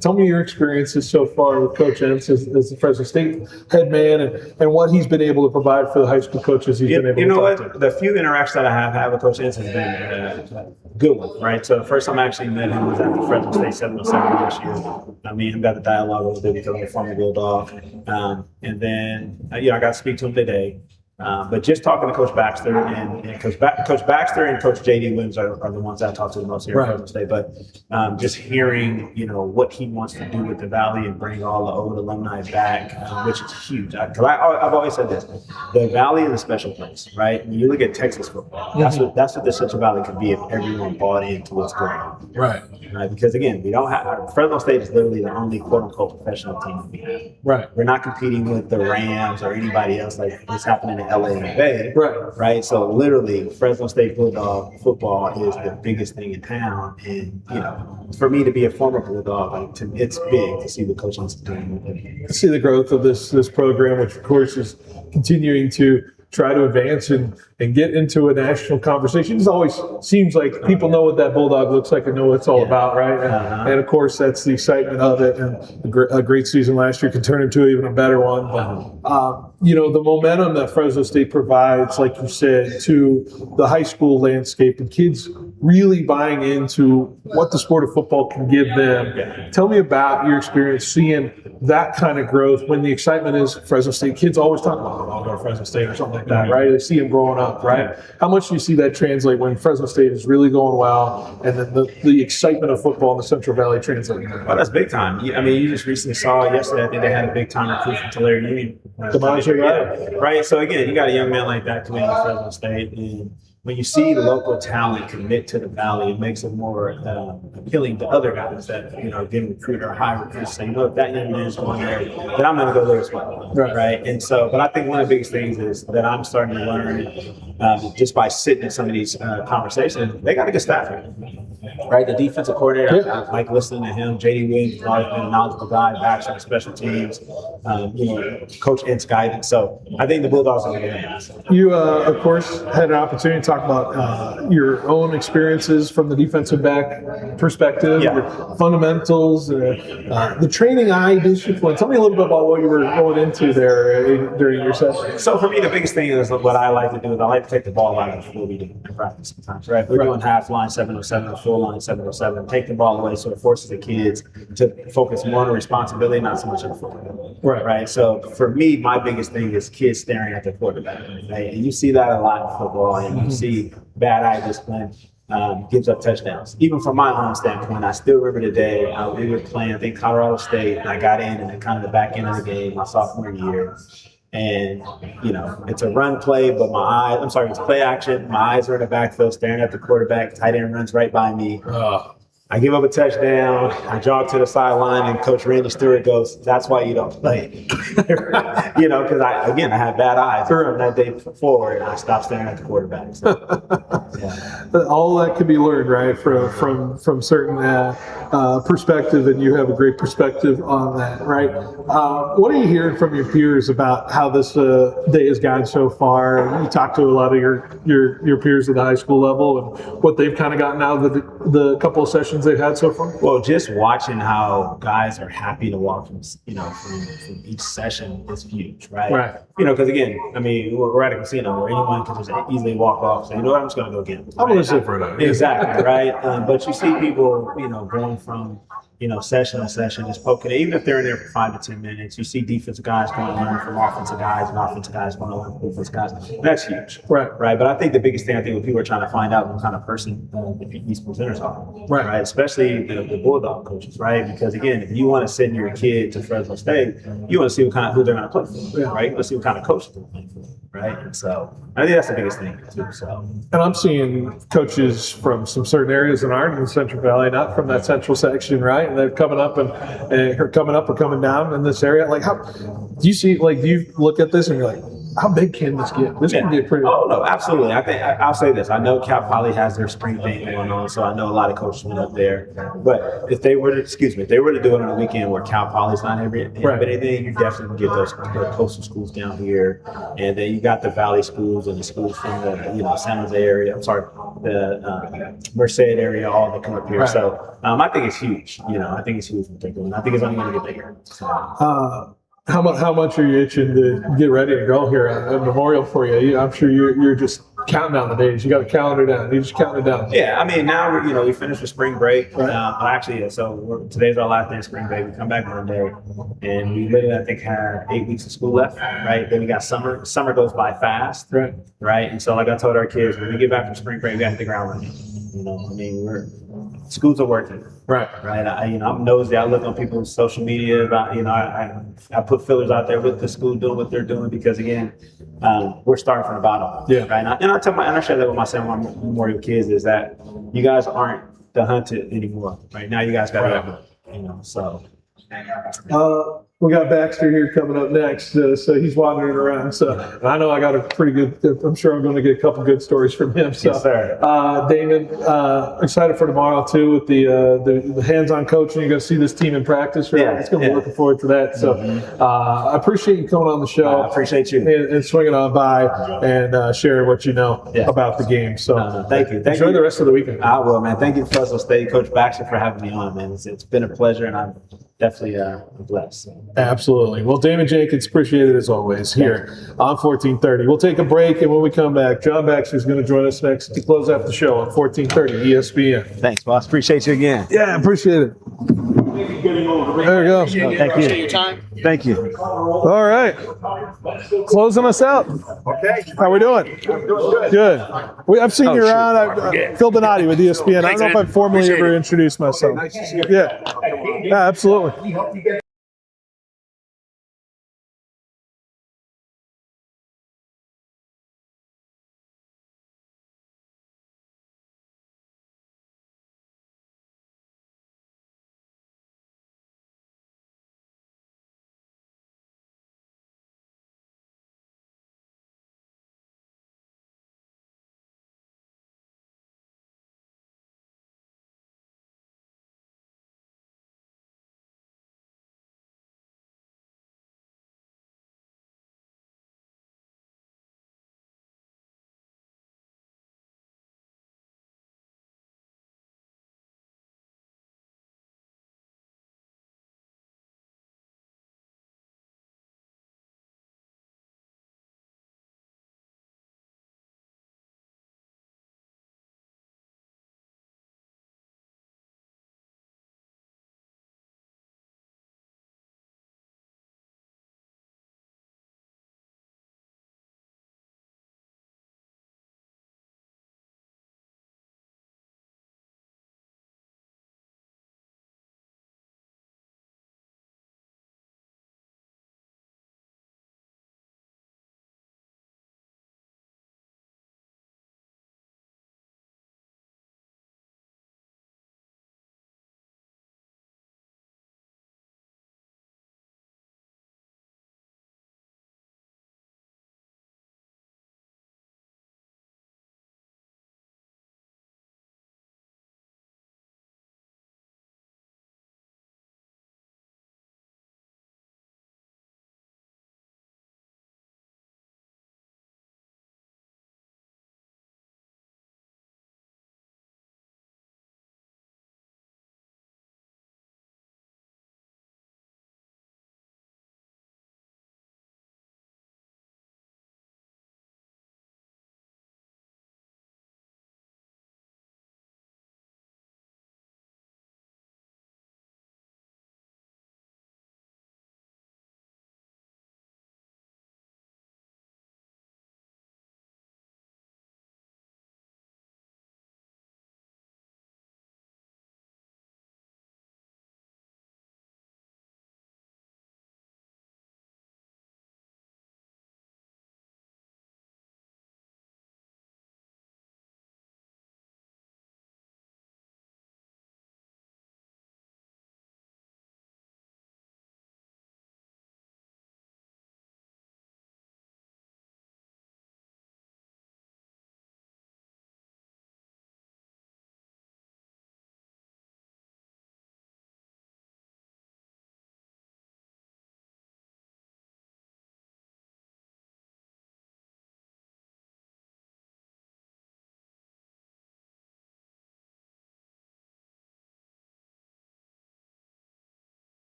Tell me your experiences so far with Coach Entz as the Fresno State head man, and what he's been able to provide for the high school coaches he's been able to talk to. The few interactions that I have had with Coach Entz has been a good one, right? So the first time I actually met him was at the Fresno State 707 last year. Me and him got the dialogue a little bit because I'm a former Bulldog. And then, I got to speak to him today. But just talking to Coach Baxter and Coach Baxter and Coach J.D. Williams are the ones that I talk to the most here at Fresno State. But just hearing, what he wants to do with the Valley and bring all the old alumni back, which is huge. I've always said this: the Valley is a special place, right? When you look at Texas football, that's what the Central Valley could be if everyone bought into what's going on. Right. Because again, we don't have Fresno State is literally the only quote unquote professional team that we have. Right. We're not competing with the Rams or anybody else like what's happening in LA and the Bay. Right. So literally, Fresno State Bulldog football is the biggest thing in town, and for me to be a former Bulldog, it's big to see what Coach Entz is doing with it. To see the growth of this program, which of course is continuing to try to advance and get into a national conversation. It always seems like people know what that Bulldog looks like and know what it's all about, right? And of course, that's the excitement of it. And a great season last year can turn into even a better one. But, the momentum that Fresno State provides, like you said, to the high school landscape and kids really buying into what the sport of football can give them. Tell me about your experience seeing that kind of growth when the excitement is Fresno State. Kids always talk about, I'll go to Fresno State or something like that, right? They see them growing up, right? How much do you see that translate when Fresno State is really going well, and then the excitement of football in the Central Valley translating? Well, that's big time. You just recently saw yesterday, I think they had a big time recruit from Tulare Union. Right. So again, you got a young man like that coming to Fresno State, and when you see local talent commit to the Valley, it makes it more appealing to other guys that are getting recruited or high recruits. So if that young man is going there, then I'm going to go there as well, right? And so, but I think one of the biggest things is that I'm starting to learn just by sitting in some of these conversations. They got a good staff here, right? The defensive coordinator, I like listening to him. J.D. Williams has always been a knowledgeable guy, backs on special teams. Coach Entz guidance. So I think the Bulldogs are going to win. You, of course, had an opportunity to talk about your own experiences from the defensive back perspective, your fundamentals, the training eye discipline. Tell me a little bit about what you were going into there during your session. So for me, the biggest thing is what I like to do is I like to take the ball out of what we do in practice sometimes, right? We're doing half line 707 or full line 707. Take the ball away so it forces the kids to focus more on the responsibility, not so much on the football. Right. So for me, my biggest thing is kids staring at the quarterback, right? And you see that a lot in football, and you see bad eye discipline gives up touchdowns. Even from my own standpoint, I still remember the day we were playing, I think, Colorado State, and I got in the kind of the back end of the game my sophomore year. And, it's a run play, but it's play action. My eyes are in the backfield staring at the quarterback. Tight end runs right by me. I give up a touchdown. I jog to the sideline, and Coach Randy Stewart goes, "That's why you don't play." Because I have bad eyes from that day forward, and I stopped staring at the quarterback. So, all that can be learned, right, from certain perspective, and you have a great perspective on that, right? What are you hearing from your peers about how this day has gone so far? You talk to a lot of your peers at the high school level and what they've kind of gotten out of the couple of sessions they've had so far? Well, just watching how guys are happy to walk from each session is huge, right? Right. Because again, I mean, we're at a casino where anyone can just easily walk off and say, you know what, I'm just going to go gamble. I'm gonna sit for a night. Exactly, right? But you see people, going from session to session, just poking it. Even if they're in there for 5 to 10 minutes, you see defensive guys going to learn from offensive guys, and offensive guys going to learn from defensive guys. That's huge, Right. right? But I think the biggest thing, when people are trying to find out what kind of person these presenters are, Right. Especially the Bulldog coaches, right? Because again, if you want to send your kid to Fresno State, you want to see who they're going to play for, right? You want to see what kind of coach they're playing for, right? And so I think that's the biggest thing too. So, And I'm seeing coaches from some certain areas that aren't in the Central Valley, not from that central section, right? And they're coming up and are coming up or coming down in this area. Like, how do you see? Like, do you look at this and you're like, how big can this get? This can get pretty. Oh no, absolutely. I think I'll say this. I know Cal Poly has their spring thing going on, so I know a lot of coaches went up there. But if they were to do it on a weekend where Cal Poly's not having anything, you definitely get those coastal schools down here, and then you got the Valley schools and the schools from the San Jose area. I'm sorry, the Merced area, all that come up here. Right. So I think it's huge. I think it's huge what they're doing. I think it's only going to get bigger. So. How much are you itching to get ready to go here on a memorial for you? I'm sure you're just counting down the days. You got a calendar down. You just counting it down. Yeah, I mean now we finished with spring break. Right. Today's our last day of spring break. We come back Monday, and we literally I think have 8 weeks of school left. Right. Then we got summer. Summer goes by fast. Right. Right. And so like I told our kids, when we get back from spring break, we got to hit the ground running. I mean schools are working. Right. Right. I'm nosy. I look on people's social media about, I put fillers out there with the school doing what they're doing because again, we're starting from the bottom. Yeah. Right. And I share that with my Memorial kids is that you guys aren't the hunted anymore. Right now, you guys got to, so. We got Baxter here coming up next, so he's wandering around. So and I know I got a pretty good. I'm sure I'm going to get a couple good stories from him. So, yes, sir. Damon, excited for tomorrow too with the hands-on coaching. You're going to see this team in practice, right? Yeah, It's going to be looking forward to that. So, I appreciate you coming on the show. I appreciate you and swinging on by and sharing what you know about the game. So, thank you. Enjoy the rest of the weekend. I will, man. Thank you, Fresno State, Coach Baxter, for having me on, man. It's been a pleasure, and I'm definitely blessed. Absolutely. Well, Damon Jenkins, appreciate it as always here on 1430. We'll take a break, and when we come back, John Baxter is going to join us next to close out the show on 1430 ESPN. Thanks, boss. Appreciate you again. Yeah, appreciate it. There we go. Thank you. Thank you. All right. Closing us out. Okay. How we doing? Good. I've seen you around. Phil Donati with ESPN. I don't know if I've formally ever introduced myself. Yeah. Yeah, absolutely.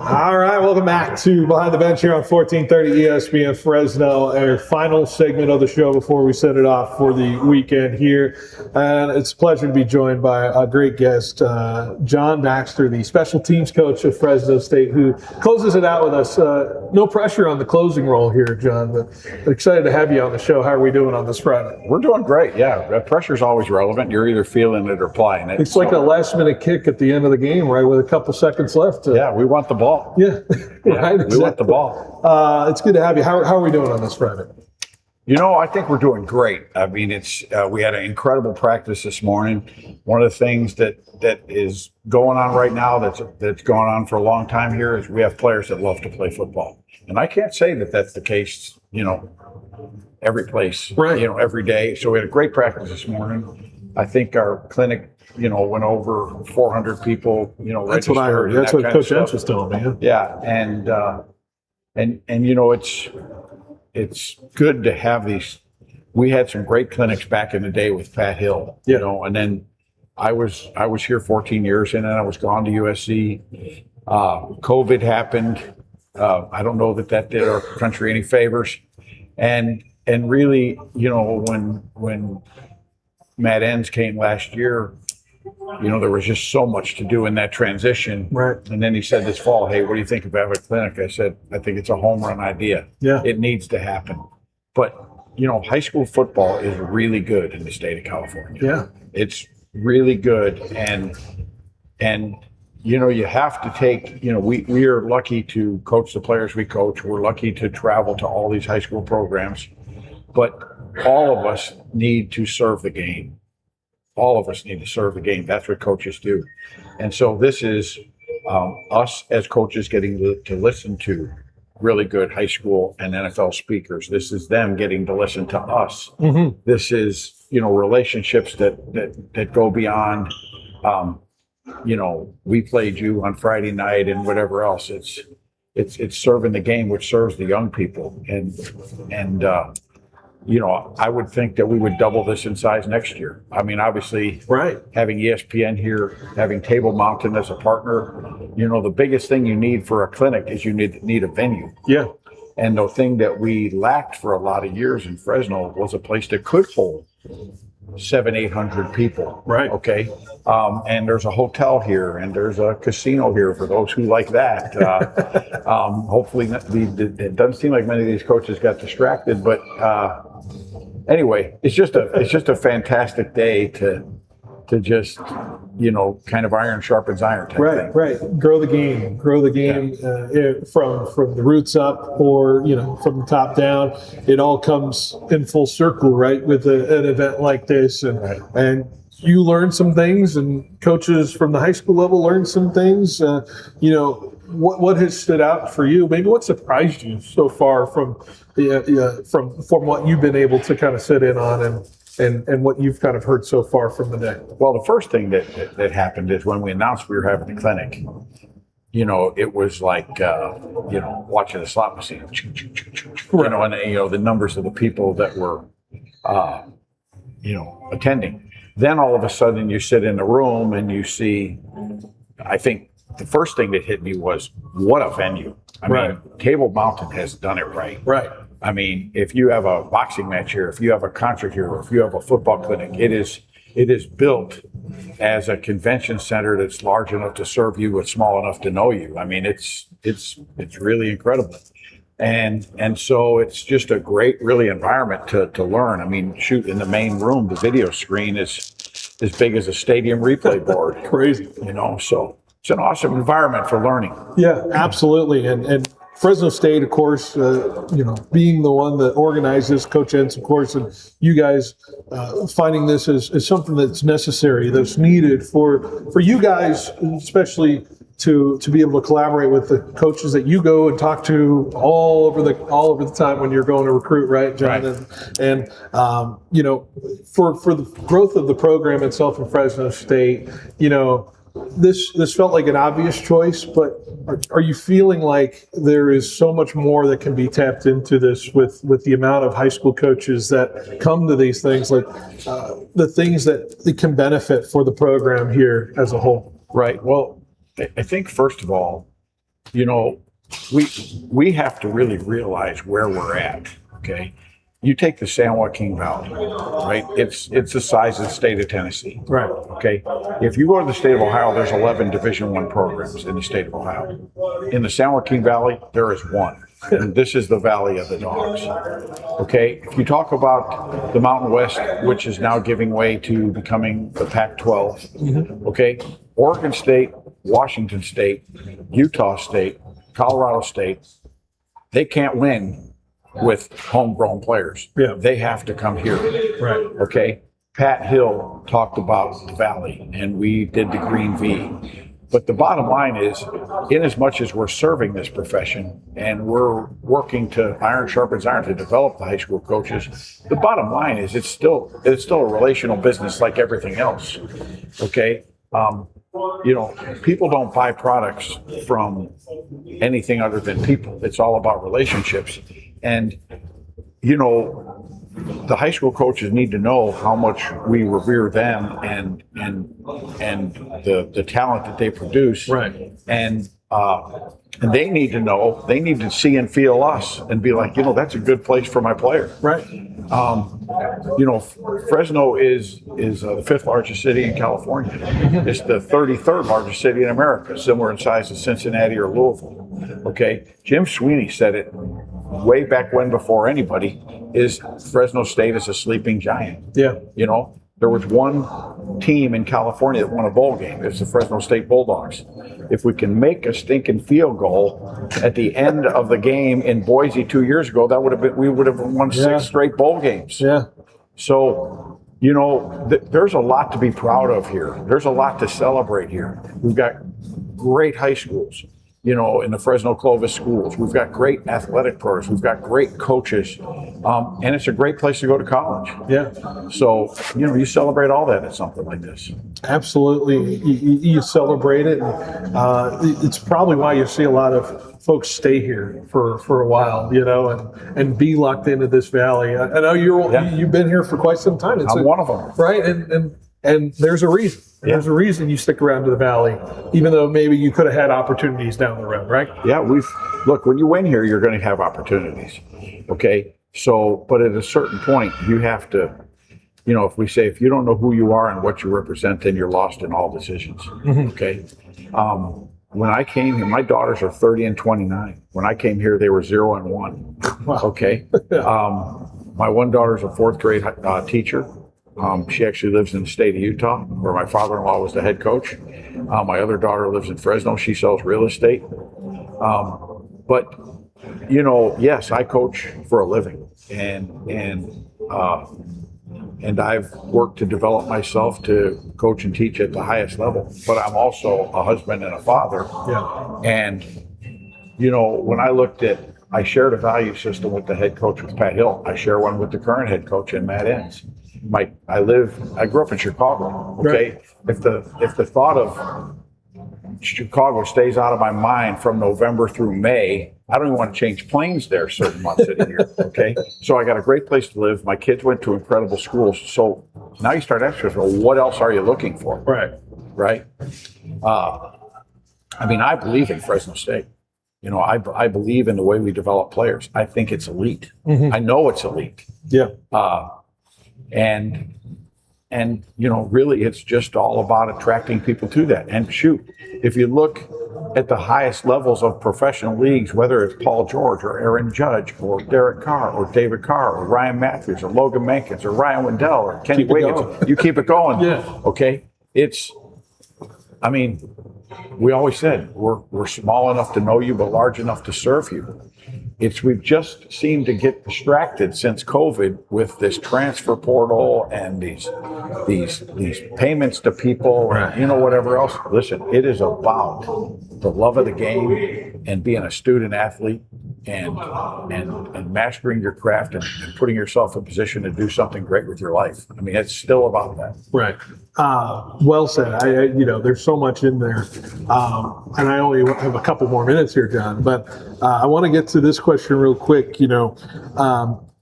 All right, welcome back to Behind the Bench here on 1430 ESPN Fresno, our final segment of the show before we set it off for the weekend here. And it's a pleasure to be joined by a great guest, John Baxter, the special teams coach of Fresno State, who closes it out with us. No pressure on the closing role here, John, but excited to have you on the show. How are we doing on this Friday? We're doing great, yeah. Pressure's always relevant. You're either feeling it or playing it. It's like a last-minute kick at the end of the game, right, with a couple seconds left. Yeah, we want the ball. Yeah, right. We want the ball. It's good to have you. How are we doing on this Friday? You know, I think we're doing great. I mean, it's we had an incredible practice this morning. One of the things that is going on right now that's going on for a long time here is we have players that love to play football, and I can't say that that's the case. You know, every place, right? You know, every day. So we had a great practice this morning. I think our clinic, you know, went over 400 people. You know, that's what I heard. That's what Coach Entz was telling me. Yeah, and you know, it's good to have these. We had some great clinics back in the day with Pat Hill, you know, and then I was here 14 years and then I was gone to USC. COVID happened. I don't know that did our country any favors. And really, you know, when Matt Entz came last year, you know, there was just so much to do in that transition. Right. And then he said this fall, hey, what do you think of having a clinic? I said, I think it's a home run idea. Yeah. It needs to happen. But, you know, high school football is really good in the state of California. Yeah. It's really good. And you know, you have to take, you know, we are lucky to coach the players we coach. We're lucky to travel to all these high school programs. But all of us need to serve the game. All of us need to serve the game. That's what coaches do. And so this is us as coaches getting to listen to really good high school and NFL speakers. This is them getting to listen to us. Mm-hmm. This is, you know, relationships that go beyond, you know, we played you on Friday night and whatever else. It's serving the game, which serves the young people. And you know, I would think that we would double this in size next year. I mean, obviously, right, having ESPN here, having Table Mountain as a partner, you know, the biggest thing you need for a clinic is you need a venue. Yeah. And the thing that we lacked for a lot of years in Fresno was a place that could hold 700-800 people. Right. Okay. And there's a hotel here and there's a casino here for those who like that. Hopefully it doesn't seem like many of these coaches got distracted, but anyway, it's just a fantastic day to just, you know, kind of iron sharpens iron type thing. Right. Grow the game from the roots up, or, you know, from the top down. It all comes in full circle, right, with an event like this. And you learn some things, and coaches from the high school level learn some things. You know, what has stood out for you? Maybe what surprised you so far from what you've been able to kind of sit in on and what you've kind of heard so far from the day? Well, the first thing that happened is when we announced we were having the clinic, you know, it was like, you know, watching a slot machine, you know, and, you know, the numbers of the people that were, you know, attending. Then all of a sudden you sit in the room and you see, I think the first thing that hit me was what a venue. I mean, Table Mountain has done it right. Right. I mean, if you have a boxing match here, if you have a concert here, or if you have a football clinic, it is built as a convention center that's large enough to serve you but small enough to know you. I mean, it's really incredible. And so it's just a great, really environment to learn. I mean, shoot, in the main room, the video screen is as big as a stadium replay board. Crazy. You know, so it's an awesome environment for learning. Yeah, absolutely. And Fresno State, of course, you know, being the one that organizes, Coach Entz, of course, and you guys finding this as something that's necessary, that's needed for you guys, especially to be able to collaborate with the coaches that you go and talk to all over the time when you're going to recruit, right, John? Right. And you know, for the growth of the program itself in Fresno State, you know, this felt like an obvious choice, but are you feeling like there is so much more that can be tapped into this with the amount of high school coaches that come to these things, like the things that it can benefit for the program here as a whole? Right. Well, I think first of all, we have to really realize where we're at. Okay. You take the San Joaquin Valley, right? It's the size of the state of Tennessee. Right. Okay. If you go to the state of Ohio, there's 11 Division I programs in the state of Ohio. In the San Joaquin Valley, there is one. And this is the Valley of the Dogs. Okay. If you talk about the Mountain West, which is now giving way to becoming the Pac-12, okay, Oregon State, Washington State, Utah State, Colorado State, they can't win with homegrown players. Yeah. They have to come here. Right. Okay. Pat Hill talked about the Valley, and we did the Green V. But the bottom line is, in as much as we're serving this profession and we're working to iron sharpens iron to develop the high school coaches, the bottom line is it's still a relational business like everything else. Okay. People don't buy products from anything other than people. It's all about relationships. And, the high school coaches need to know how much we revere them and the talent that they produce. Right. And they need to know, they need to see and feel us and be like, that's a good place for my player. Right. Fresno is the 5th largest city in California. It's the 33rd largest city in America, similar in size to Cincinnati or Louisville. Okay. Jim Sweeney said it way back when, before anybody, is Fresno State is a sleeping giant. Yeah. There was one team in California that won a bowl game. It's the Fresno State Bulldogs. If we can make a stinking field goal at the end of the game in Boise 2 years ago, we would have won 6 straight bowl games. Yeah. So, there's a lot to be proud of here. There's a lot to celebrate here. We've got great high schools, in the Fresno Clovis schools. We've got great athletic programs. We've got great coaches. And it's a great place to go to college. Yeah. So, you celebrate all that at something like this. Absolutely. You celebrate it. It's probably why you see a lot of folks stay here for a while, and be locked into this valley. I know you've been here for quite some time. I'm one of them. Right. And there's a reason. Yeah. There's a reason you stick around to the valley, even though maybe you could have had opportunities down the road, right? Yeah, look, when you win here, you're going to have opportunities. Okay. So, but at a certain point, you have to, if you don't know who you are and what you represent, then you're lost in all decisions. Okay. When I came here, my daughters are 30 and 29. When I came here, they were 0 and 1. Wow. Okay. My one daughter's a 4th grade teacher. She actually lives in the state of Utah, where my father-in-law was the head coach. My other daughter lives in Fresno. She sells real estate. But yes, I coach for a living, and I've worked to develop myself to coach and teach at the highest level. But I'm also a husband and a father. Yeah. And when I shared a value system with the head coach, with Pat Hill. I share one with the current head coach, and Matt Entz. I grew up in Chicago. Okay. Right. If the thought of Chicago stays out of my mind from November through May, I don't even want to change planes there certain months of the year. Okay. So I got a great place to live. My kids went to incredible schools. So now you start asking, well, what else are you looking for? Right. Right. I believe in Fresno State. I believe in the way we develop players. I think it's elite. Mm-hmm. I know it's elite. Yeah. And really it's just all about attracting people to that. And shoot, if you look at the highest levels of professional leagues, whether it's Paul George or Aaron Judge or Derek Carr or David Carr or Ryan Matthews or Logan Mankins or Ryan Wendell or Kenny Wiggins, you keep it going. Yeah. Okay. We always said we're small enough to know you, but large enough to serve you. We've just seemed to get distracted since COVID with this transfer portal and these payments to people, and whatever else. Listen, it is about the love of the game and being a student athlete and mastering your craft and putting yourself in a position to do something great with your life. It's still about that. Right. Well said. There's so much in there. And I only have a couple more minutes here, John, but I want to get to this question real quick.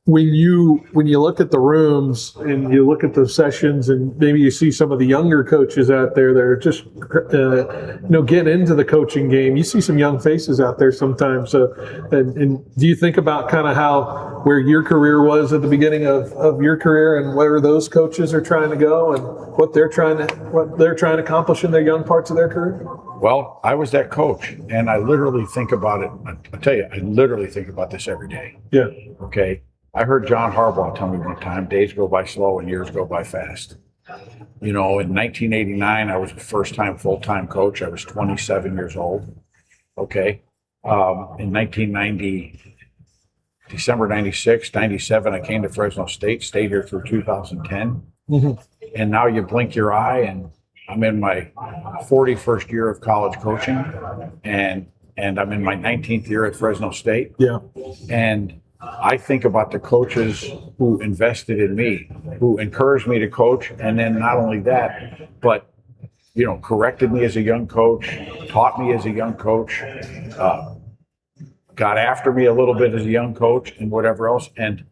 when you look at the rooms and you look at the sessions, and maybe you see some of the younger coaches out there that are just getting into the coaching game, you see some young faces out there sometimes. And do you think about kind of where your career was at the beginning of your career, and where those coaches are trying to go, and what they're trying to accomplish in their young parts of their career? Well, I was that coach, and I literally think about it. I tell you, I literally think about this every day. Yeah. Okay. I heard John Harbaugh tell me one time, days go by slow and years go by fast. In 1989, I was the first-time full-time coach. I was 27 years old. Okay. In 1990, December 96, 97, I came to Fresno State, stayed here through 2010. Mm-hmm. And now you blink your eye and I'm in my 41st year of college coaching, and I'm in my 19th year at Fresno State. Yeah. And I think about the coaches who invested in me, who encouraged me to coach, and then not only that, but corrected me as a young coach, taught me as a young coach, got after me a little bit as a young coach, and whatever else. And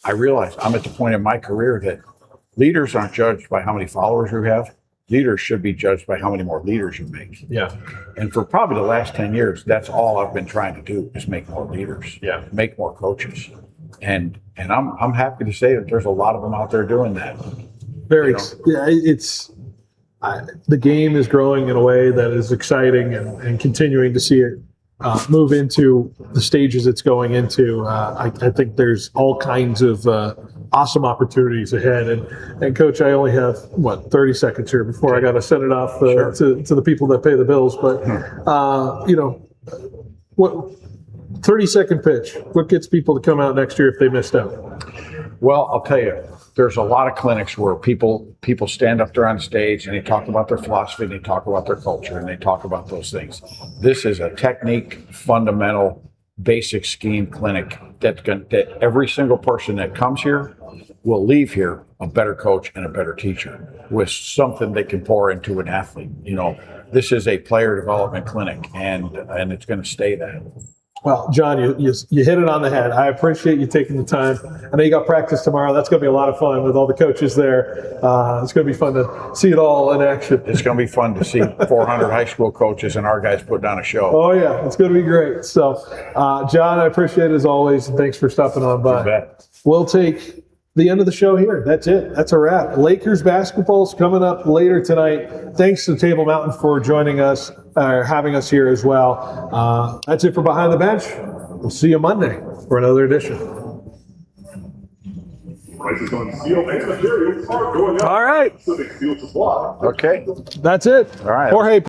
I realized I'm at the point in my career that leaders aren't judged by how many followers you have. Leaders should be judged by how many more leaders you make. Yeah. And for probably the last 10 years, that's all I've been trying to do is make more leaders. Yeah. Make more coaches. And I'm happy to say that there's a lot of them out there doing that. Very. Yeah. The game is growing in a way that is exciting, and continuing to see it move into the stages it's going into. I think there's all kinds of awesome opportunities ahead. And Coach, I only have 30 seconds here before I got to send it off Sure. to the people that pay the bills. But what 30-second pitch? What gets people to come out next year if they missed out? Well, I'll tell you, there's a lot of clinics where people stand up there on stage and they talk about their philosophy, and they talk about their culture, and they talk about those things. This is a technique, fundamental, basic scheme clinic that every single person that comes here will leave here a better coach and a better teacher with something they can pour into an athlete. This is a player development clinic, and it's going to stay that. Well, John, you hit it on the head. I appreciate you taking the time. I know you got practice tomorrow. That's going to be a lot of fun with all the coaches there. It's going to be fun to see it all in action. It's going to be fun to see 400 high school coaches and our guys put on a show. Oh, yeah. It's going to be great. So, John, I appreciate it as always, and thanks for stopping on by. You bet. We'll take the end of the show here. That's it. That's a wrap. Lakers basketball's coming up later tonight. Thanks to Table Mountain for joining us, having us here as well. That's it for Behind the Bench. We'll see you Monday for another edition. Prices on steel and materials are going up. All right. Pacific Steel Supply. Okay. That's it. All right. Jorge